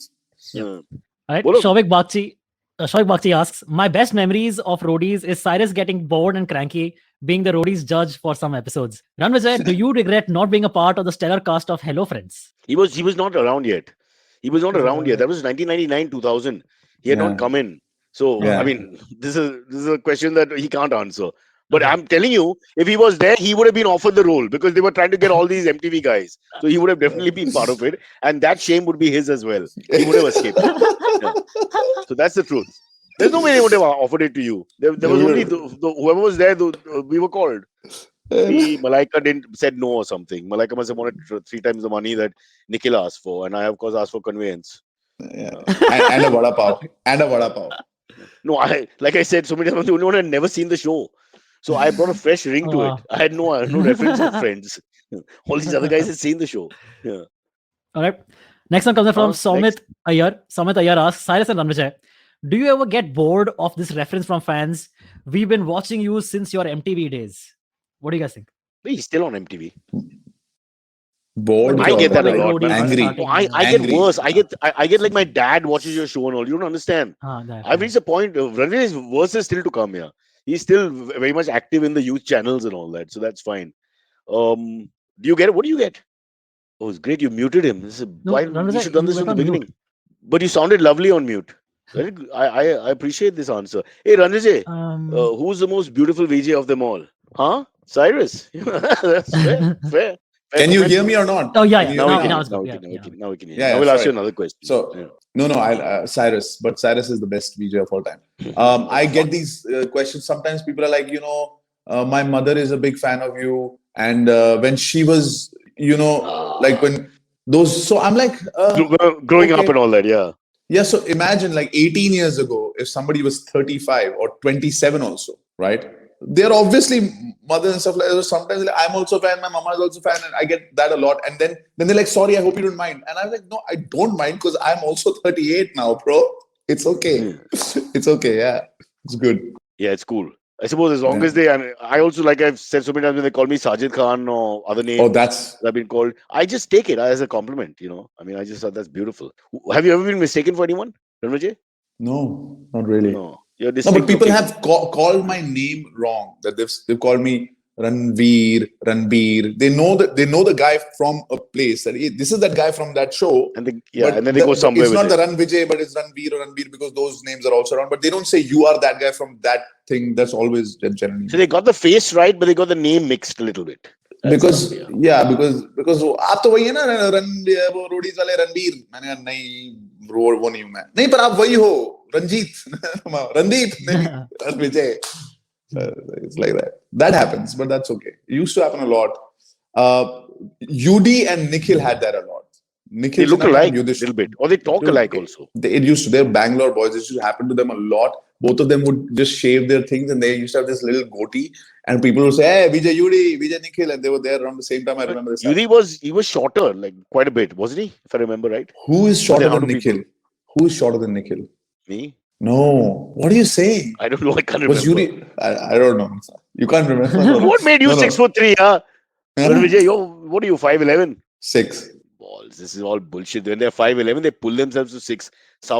All right. What Shovik Bakchi asks, "My best memories of roadies is Cyrus getting bored and cranky, being the roadies judge for some episodes. Rannvijay, do you regret not being a part of the stellar cast of Hello Friends?" He was not around yet. He was not around yet. That was 1999, 2000. He had not come in. So Yeah. I mean, this is a question that he can't answer. But I'm telling you, if he was there, he would have been offered the role because they were trying to get all these MTV guys. So he would have definitely been part of it, and that shame would be his as well. He would have escaped it. Yeah. So that's the truth. There's no way they would have offered it to you. There was only whoever was there. We were called. Maybe Malaika said no or something. Malaika must have wanted 3 times the money that Nikhil asked for, and I of course asked for conveyance. Yeah. And a vada pav. And a vada pav. No, like I said so many times, the only one had never seen the show. So I brought a fresh ring to it. I had no reference of Friends. All these other guys had seen the show. Yeah. All right. Next one comes in from Next. Somit Iyer. Somit Iyer asks, Cyrus and Rannvijay, do you ever get bored of this reference from fans? We've been watching you since your MTV days. What do you guys think? He's still on MTV. Bored. I get that a lot. Roadies Angry. starting, No, I get worse. I get like my dad watches your show and all. You don't understand. I've reached a point. Rannvijay's worse is still to come here. He's still very much active in the youth channels and all that. So that's fine. Do you get it? What do you get? Oh, it's great. You muted him. Why you should have done this from the beginning. Mute. But you sounded lovely on mute. I appreciate this answer. Hey, Rannvijay, who's the most beautiful VJ of them all? Huh? Cyrus. That's fair. Can you hear me or not? Oh, yeah. Now we can hear. Now we'll ask you another question. So, no, Cyrus. But Cyrus is the best VJ of all time. I get these questions. Sometimes people are like, my mother is a big fan of you. And when she was, like when those... So I'm like... growing up and all that, yeah. Yeah, so imagine like 18 years ago, if somebody was 35 or 27 also, right? They're obviously mothers and stuff like that. Sometimes like, I'm also a fan, my mama is also a fan, and I get that a lot. And then they're like, sorry, I hope you don't mind. And I'm like, no, I don't mind because I'm also 38 now, bro. It's okay. It's okay, yeah. It's good. Yeah, it's cool. I suppose as long as they, and I also, like I've said so many times, when they call me Sajid Khan or other names that I've been called, I just take it as a compliment, I mean, I just thought that's beautiful. Have you ever been mistaken for anyone, Rannvijay? No, not really. No, but people have called my name wrong. That they've called me Rannvir. They know the guy from a place. That this is that guy from that show. And then they go somewhere. It's not the Rannvijay, but it's Rannvir or Rannvir because those names are also around. But they don't say you are that guy from that thing. That's always generally. So they got the face right, but they got the name mixed a little bit. Because आप तो वही है ना वो Roadies वाले रणबीर मैंने कहा नहीं वो नहीं हूँ मैं नहीं पर आप वही हो Randeep Rannvijay. It's like that happens, but that's okay. It used to happen a lot. UD and Nikhil had that a lot. Nikhil they look alike a little bit, or they talk alike also. It used to. They're Bangalore boys. It used to happen to them a lot. Both of them would just shave their things, and they used to have this little goatee. And people would say, "Hey, Vijay UD, Vijay Nikhil," and they were there around the same time. I remember this. UD was shorter, like quite a bit, wasn't he? If I remember right. Who is shorter than Nikhil? Who is shorter than Nikhil? Me. No. What are you saying? I don't know. I can't remember. Was UD? I don't know. You can't remember. What made you 6'3"? Vijay, what are you? 5'11"? 6. Balls. This is all bullshit. When they're 5'11", they pull themselves to 6.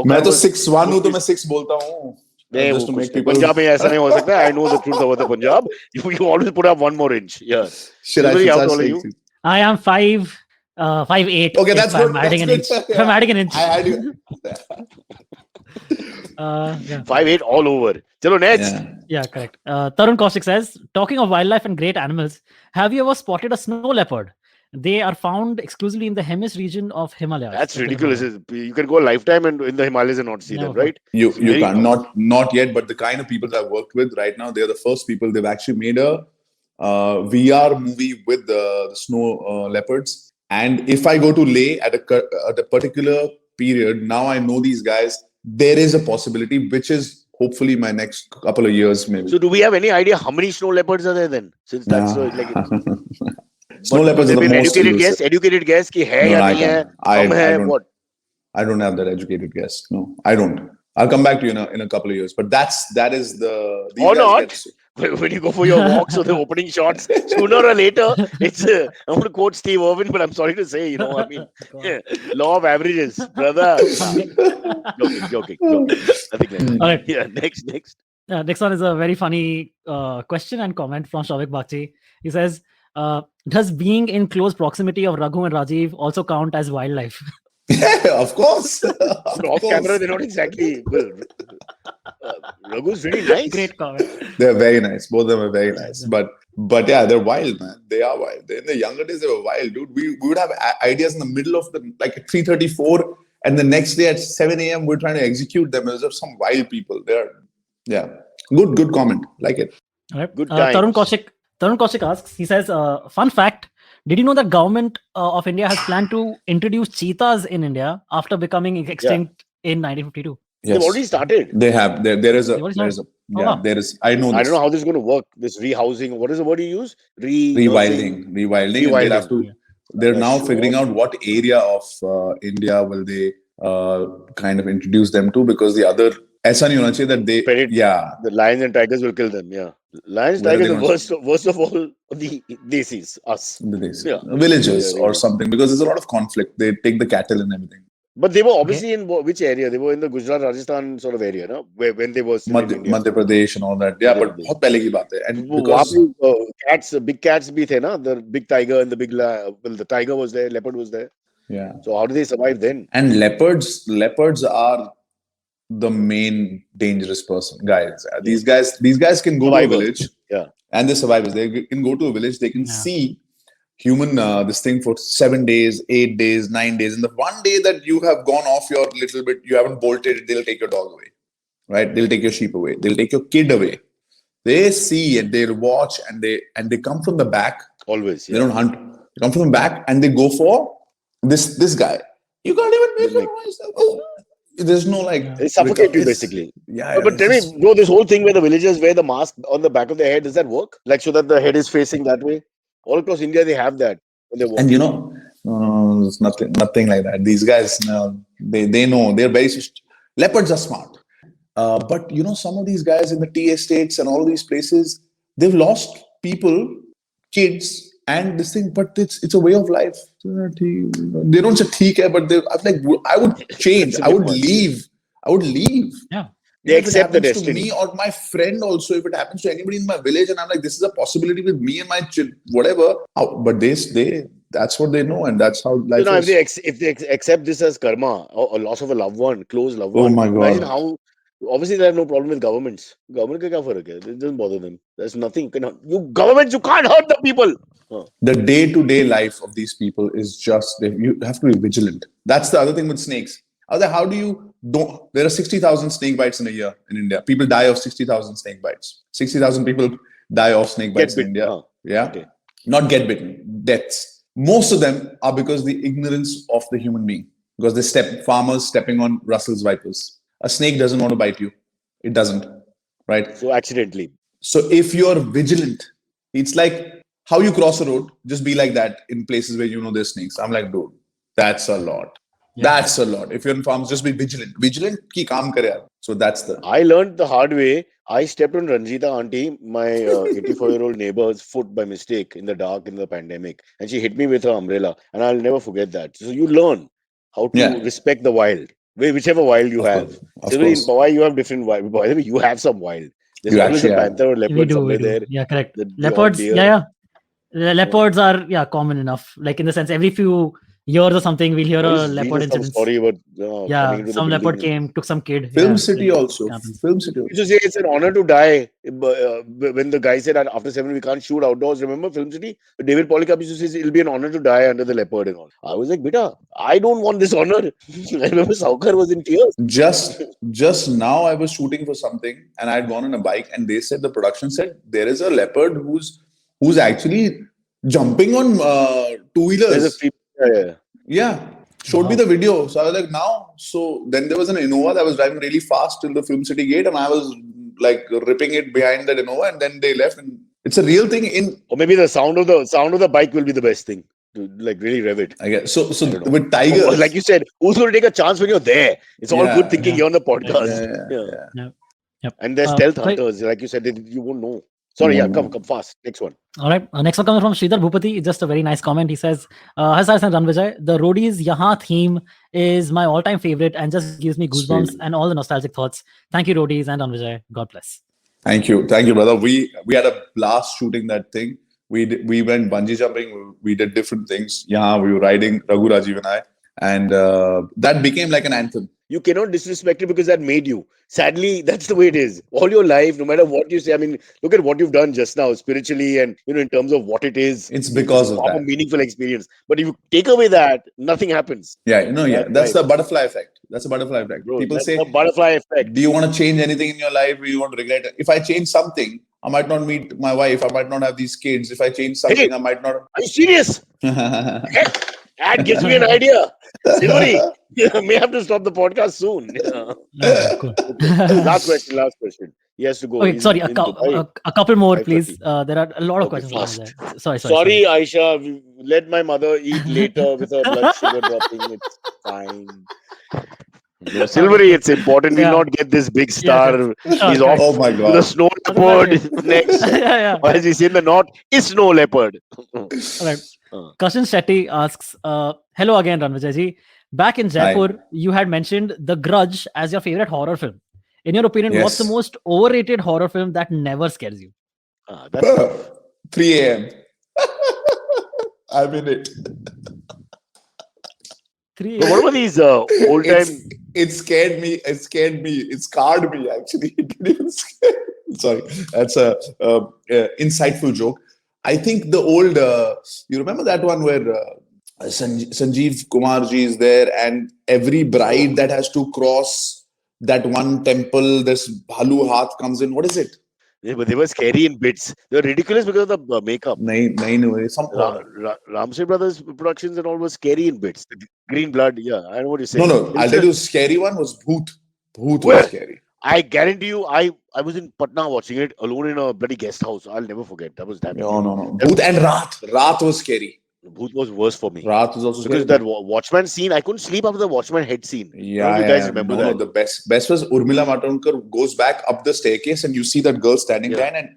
मैं तो 6'1" हूँ तो मैं 6 बोलता हूँ. Just to make people... Punjab में ऐसा नहीं हो सकता. I know the truth about the Punjab. You always put up 1 more inch. Yeah. How tall are you? I am 5'8". Okay, that's good. I'm adding an inch. If I'm adding an inch. I had you. 5'8" all over. Chalo, next. Yeah, correct. Tarun Kaushik says, talking of wildlife and great animals, have you ever spotted a snow leopard? They are found exclusively in the Hemis region of Himalayas. That's ridiculous. You can go a lifetime and in the Himalayas and not see them, right? You can't. Not yet, but the kind of people that I've worked with right now, they're the first people. They've actually made a VR movie with the snow leopards. And if I go to Leh at a particular period, now I know these guys, there is a possibility, which is hopefully my next couple of years maybe. So do we have any idea how many snow leopards are there then? Since that's snow leopards are the most educated guess ki hai ya nahi hai, what? I don't have that educated guess. No, I don't. I'll come back to you in a couple of years. But that is the... Or not. When you go for your walks or the opening shots, sooner or later, it's... I'm going to quote Steve Irwin, but I'm sorry to say, I mean, law of averages, brother. Joking. Nothing like that. Yeah, next. Next one is a very funny question and comment from Shavik Bakchi. He says, does being in close proximity of Raghu and Rajiv also count as wildlife? Of course. But off camera, they're not exactly. Well, Raghu's really nice. Great comment. They're very nice. Both of them are very nice. But yeah, they're wild, man. They are wild. In the younger days, they were wild, dude. We would have ideas in the middle of the like at 3:34, and the next day at 7 a.m. we're trying to execute them. Those are some wild people. Good comment. Like it. All right. Good times. Tarun Kaushik asks, he says, fun fact, did you know that government of India has planned to introduce cheetahs in India after becoming extinct in 1952? Yes. They've already started. They have. There is a. They've already There is a. started? Yeah. wow. There is. I know. I This. don't know how this is going to work. This rehousing. What is the word you use? Rewilding. And they'll have to. Yeah. They're now Sure. figuring out what area of India will they kind of introduce them to, because the other. ऐसा नहीं होना चाहिए that they. Spirit. Yeah. The lions and tigers will kill them. Yeah. Lions, Where are tigers, they the worst of all the desis, us. The Yeah. villages Yeah, or something, because there's a lot of conflict. They take the cattle and everything. But they were obviously in which area? They were in the Gujarat, Rajasthan sort of area, no? When they were still in India. Madhya Pradesh and all that. Yeah, but बहुत पहले की बात है. And because cats, big cats bhi the na? The big tiger and the big well, the tiger was there, leopard was there. yeah, So how do they survive then? and leopards are the main dangerous guys. These guys can go to a Survivors. village. Yeah. And they're survivors. They can go to a village. They can Yeah. see human this thing for 7 days, 8 days, 9 days. And the one day that you have gone off your little bit, you haven't bolted, they'll take your dog away, right? They'll take your sheep away. They'll take your kid away. They see and they'll watch, and they come from the back. Always. They Yeah. don't hunt. They come from the back and they go for this guy. You can't even make a noise. Oh. There's no like. They suffocate you it's- basically. Yeah. But tell me, bro, this whole thing where the villagers wear the mask on the back of their head, does that work? Like so that the head is facing that way? All across India, they have that when they walk. And no, it's nothing like that. These guys, they know. They're very. Leopards are smart. But some of these guys in the tea estates and all these places, they've lost people, kids, and this thing. But it's a way of life. They don't say "theek hai," but I would change. I would leave. Yeah. They If it accept the happens to destiny. me or my friend also, if it happens to anybody in my village, and I'm like, this is a possibility with me and my whatever. But they that's what they know, and that's how life is. If they accept this as karma or loss of a loved one, close loved Oh one, my God. imagine how. Obviously, they have no problem with governments. Government ka kya farak hai? It doesn't bother them. There's nothing. Governments, you can't hurt the people. The day-to-day life of these people is just you have to be vigilant. That's the other thing with snakes. How do you don't? There are 60,000 snake bites in a year in India. People die of 60,000 snake bites. 60,000 people die of snake bites in India. Yeah, Okay. Not get bitten, deaths. Most of them are because the ignorance of the human being. Because farmers stepping on Russell's vipers. A snake doesn't want to bite you. It doesn't, right? So accidentally. So if you're vigilant, it's like how you cross a road. Just be like that in places where there's snakes. I'm like, dude, that's a lot. Yeah. That's a lot. If you're in farms, just be vigilant. Vigilant ki kaam kare yaar. So that's the. I learned the hard way. I stepped on Ranjita auntie, my 84-year-old neighbor's foot by mistake in the dark in the pandemic. And she hit me with her umbrella. And I'll never forget that. So you learn how to respect the wild. Whichever wild you have. Similarly, in Powai, you have different wild. By the way, you have some wild. There's always a panther or leopard somewhere there. Yeah, correct. The Leopards, deer. yeah. Leopards are common enough. Like in the sense, every few years or something, we'll hear a leopard incident. Story about some leopard came, took some kid. Film City also. Film City. You say it's an honor to die. When the guy said that after 7 we can't shoot outdoors, remember Film City? David Policap used to say it'll be an honor to die under the leopard and all. I was like, beta, I don't want this honor. I remember Saukar was in tears. Just now I was shooting for something and I'd gone on a bike and they said, the production said, there is a leopard who's actually jumping on two-wheelers. Showed me the video. So I was like, now. So then there was an Innova that was driving really fast till the Film City gate, and I was like ripping it behind that Innova, and then they left. And it's a real thing. Or maybe the sound of the bike will be the best thing to like really rev it. I guess so. With tigers, like you said, who's going to take a chance when you're there? It's all good thinking here on the podcast. Yep. And there's stealth hunters, like you said, you won't know. Sorry, come fast. Next one. All right. Next one comes from Sridhar Bhupati. It's just a very nice comment. He says, Hi, Cyrus and Rannvijay. The Roadies Yahan theme is my all-time favorite and just gives me goosebumps and all the nostalgic thoughts. Thank you, Roadies and Rannvijay. God bless. Thank you, brother. We had a blast shooting that thing. We went bungee jumping. We did different things. Yeah, we were riding, Raghu, Rajiv and I. And that became like an anthem. You cannot disrespect it because that made you. Sadly, that's the way it is. All your life, no matter what you say, I mean, look at what you've done just now spiritually and, in terms of what it is. It's because of far that. more meaningful experience. But if you take away that, nothing happens. Yeah, that's the butterfly effect. That's a butterfly effect. Bro, People that's say, the butterfly effect. do you want to change anything in your life? Or you want to regret it? If I change something, I might not meet my wife. I might not have these kids. If I change something, I might not. Are you serious? That gives me an idea. Silvery, may have to stop the podcast soon. Cool. Last question. He has to go. Okay, He's sorry, in Dubai. a couple more, 5:30. please. There are a lot of Okay, questions. fast. Sorry. Aisha. Let my mother eat later with her blood sugar dropping. It's fine. Silvery, it's important. We'll not get this big star. He's off. Oh my To God. the snow leopard next. Or as we say in the north, is snow leopard. All right. Kashan Shetty asks, hello again, Rannvijay ji. Back in Jaipur, you had mentioned The Grudge as your favorite horror film. In your opinion, what's the most overrated horror film that never scares you? That's 3 a.m. I'm in it. 3 What about these old time? It scared me. It scarred me, actually. It didn't even scare me. Sorry. That's a insightful joke. I think the old, you remember that one where Sanjeev Kumarji is there and every bride that has to cross that one temple, this Bhalu Hath comes in. What is it? Yeah, but they were scary in bits. They were ridiculous because of the makeup. No, some Ramsey Brothers productions and all were scary in bits. The green blood, yeah, I know what you're saying. No, I'll tell you, scary one was Bhoot. Bhoot was scary. I guarantee you, I was in Patna watching it alone in a bloody guest house. I'll never forget. That was that. No. Bhoot and Raat. Raat was scary. Bhoot was worse for me. Raat was also because scary. that watchman scene, I couldn't sleep after the watchman head scene. Yeah, you guys remember that? No, the best was Urmila Matondkar goes back up the staircase and you see that girl standing there, and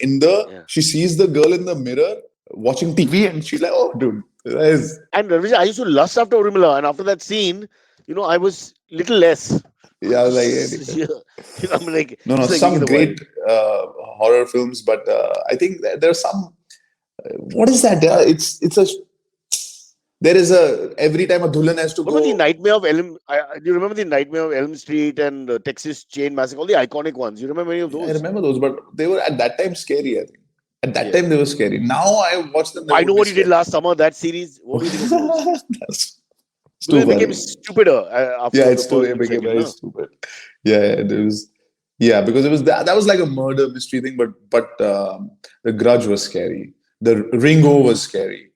she sees the girl in the mirror watching TV and she's like, oh, dude. And Rannvijay, I used to lust after Urmila, and after that scene, I was little less. Yeah, I was like, I'm like, some great horror films, but I think there are some. What is that? There is every time a Dhulan has to go. The Nightmare of Elm. Do you remember the Nightmare of Elm Street and Texas Chain Massacre? All the iconic ones. You remember any of those? I remember those, but they were at that time scary. I think at that time they were scary. Now I watch them. I know what you did last summer. That series. What do you think of those? It became stupider after it became very stupid. It was. Yeah, because it was that was like a murder mystery thing, but The Grudge was scary. The Ringo was scary.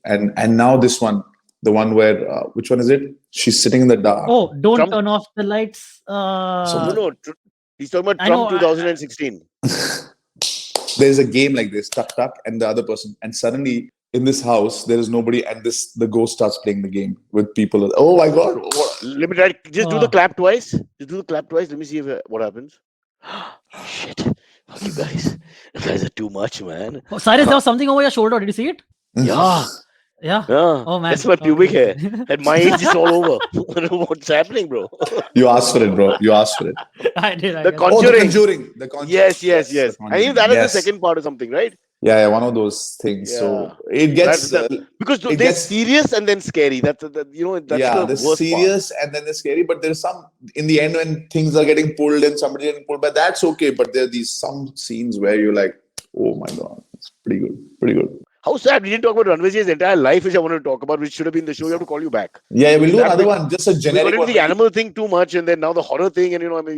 And now this one, the one where which one is it? She's sitting in the dark. Oh, don't turn off the lights. No. He's talking about Trump 2016. There's a game like this, tuck, and the other person, and suddenly in this house there is nobody, and the ghost starts playing the game with people. Oh my God! Let me try. Just do the clap twice. Let me see what happens. Shit! Fuck you guys. You guys are too much, man. Oh, Cyrus, there was something over your shoulder. Did you see it? Yeah. Oh man, that's my pubic hair. At my age, it's all over. What's happening, bro? You asked for it, bro. I did. The Conjuring. The Conjuring. Yes. I think that is the second part or something, right? Yeah, one of those things. Yeah. So it gets because they're serious and then scary. That's the worst serious part. And then they're scary. But there's some in the end when things are getting pulled and somebody getting pulled, but that's okay. But there are some scenes where you're like, oh my God, it's pretty good. How sad we didn't talk about Rannvijay's entire life, which I wanted to talk about, which should have been the show. You have to call you back. Yeah, we'll do another one. Just a generic one. The animal thing too much, and then now the horror thing, and but we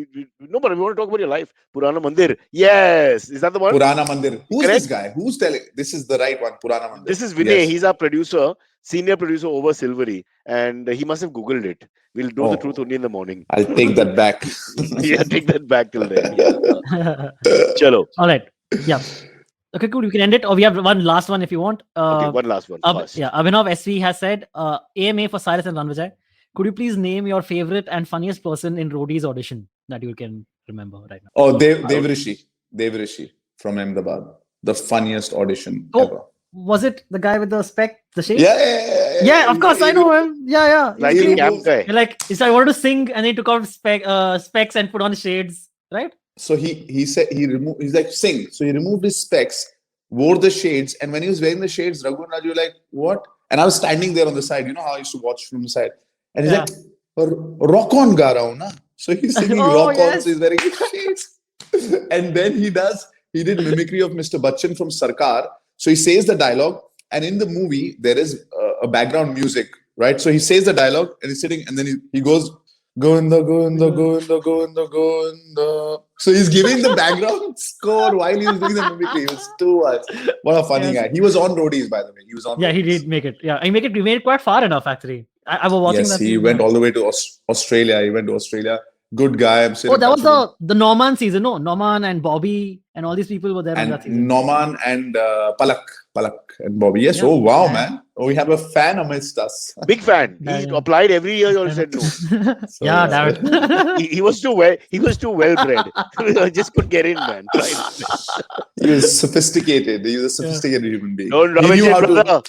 want to talk about your life. Purana Mandir. Yes, is that the one? Purana Mandir. Who's this guy? Who's telling? This is the right one. Purana Mandir. This is Vinay. Yes. He's our producer, senior producer over Silvery, and he must have Googled it. We'll know the truth only in the morning. I'll take that back. Take that back till then. Chalo. All right. Yeah. Okay, cool. You can end it, or we have one last one if you want. Okay, one last one. Abhinav SV has said, AMA for Cyrus and Rannvijay. Could you please name your favorite and funniest person in Rodi's audition that you can remember right now? Oh, Dev Rishi from Ahmedabad. The funniest audition ever. Was it the guy with the shades? Yeah, of course, I know him. Yeah. Like a camp guy. Like, I wanted to sing and he took out specs and put on shades, right? So he said he's like, sing. So he removed his specs, wore the shades, and when he was wearing the shades, Raghu and Rajiv were like, what? And I was standing there on the side. You know how I used to watch from the side. And he's like, rock on ga raha hu na. So he's singing rock on. So he's wearing shades. And then he did mimicry of Mr. Bachchan from Sarkar. So he says the dialogue. And in the movie, there is a background music, right? So he says the dialogue and he's sitting and then he goes, Govinda, Govinda, Govinda, Govinda, Govinda. So he's giving the background score while he was doing the mimicry. It was too much. What a funny guy. He was on roadies, by the way. He was on roadies. He did make it. Yeah, he made it quite far enough, actually. I was watching that. Yes, he went all the way to Australia. He went to Australia. Good guy. I'm saying. Oh, that was the Norman season, no? Norman and Bobby and all these people were there on that season. Norman and Palak and Bobby. Yes. Oh, wow, man. Oh, we have a fan amidst us. Big fan. He applied every year. You said no. So, damn he was too well. He was too well bred. Just couldn't get in, man. He was sophisticated. He was a sophisticated human being. Don't brother.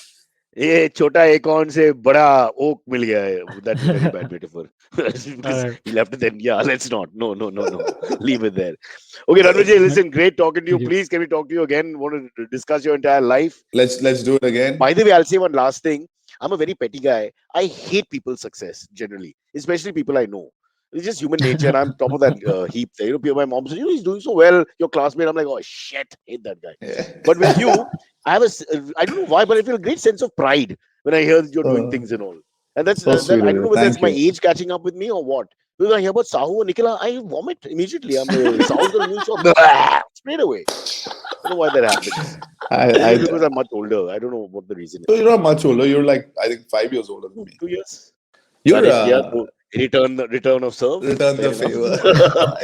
ये छोटा acorn से बड़ा oak मिल गया है. That's a very bad metaphor. He left it then. Yeah, let's not. No. Leave it there. Okay, Rannvijay, listen, great talking to you. Please, can we talk to you again? Want to discuss your entire life? Let's do it again. By the way, I'll say one last thing. I'm a very petty guy. I hate people's success generally, especially people I know. It's just human nature. I'm top of that heap there. You know, my mom says, he's doing so well. Your classmate. I'm like, oh shit, hate that guy. Yeah. But with you, I don't know why, but I feel a great sense of pride when I hear you're doing things and all. And that's I don't know whether that's my age catching up with me or what. Because I hear about Sahu and Nikhil, I vomit immediately. I'm Sahu's on the news show, straight away. I don't know why that happens. Because I'm much older. I don't know what the reason is. So you're not much older. You're like, I think 5 years older than me. 2 years. You're return of serve. Return the favor.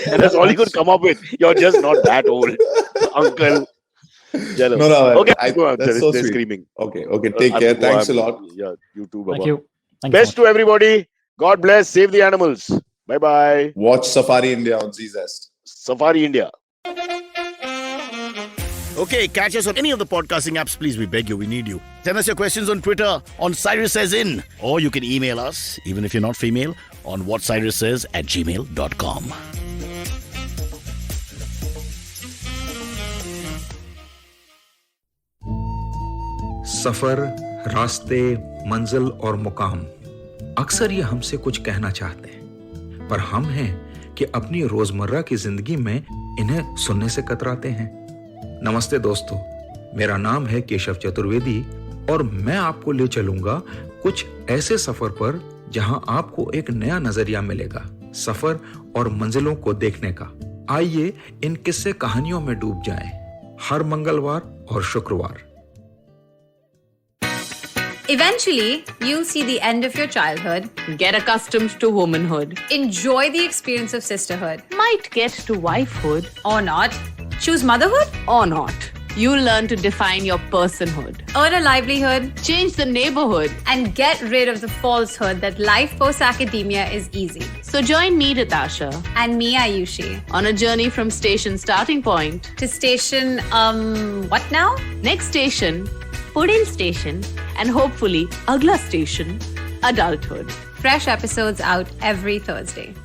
And that's all you could come up with. You're just not that old, uncle. Jello. No. Okay, that's so sweet. Screaming. Okay. Take care. Thanks a lot. Yeah, you too, Baba. Thank you. Best to everybody. God bless. Save the animals. Bye-bye. Watch Safari India on Zee Zest. Safari India. Okay, catch us on any of the podcasting apps. Please, we beg you, we need you. Send us your questions on Twitter on Cyrus Says In. Or you can email us, even if you're not female, on whatcyrussays@gmail.com. सफर, रास्ते, मंजिल और मुकाम अक्सर ये हमसे कुछ कहना चाहते हैं, पर हम हैं कि अपनी रोजमर्रा की जिंदगी में इन्हें सुनने से कतराते हैं। नमस्ते दोस्तों, मेरा नाम है केशव चतुर्वेदी और मैं आपको ले चलूंगा कुछ ऐसे सफर पर जहां आपको एक नया नजरिया मिलेगा सफर और मंजिलों को देखने का। आइए इन किस्से कहानियों में डूब जाएं, हर मंगलवार और शुक्रवार। Eventually, you'll see the end of your childhood, get accustomed to womanhood, enjoy the experience of sisterhood, might get to wifehood or not, choose motherhood or not. You'll learn to define your personhood, earn a livelihood, change the neighborhood, and get rid of the falsehood that life post-academia is easy. So join me, Ritasha, and me, Ayushi, on a journey from station starting point to station, what now? Next station, Pudin station, and hopefully, Agla station, adulthood. Fresh episodes out every Thursday.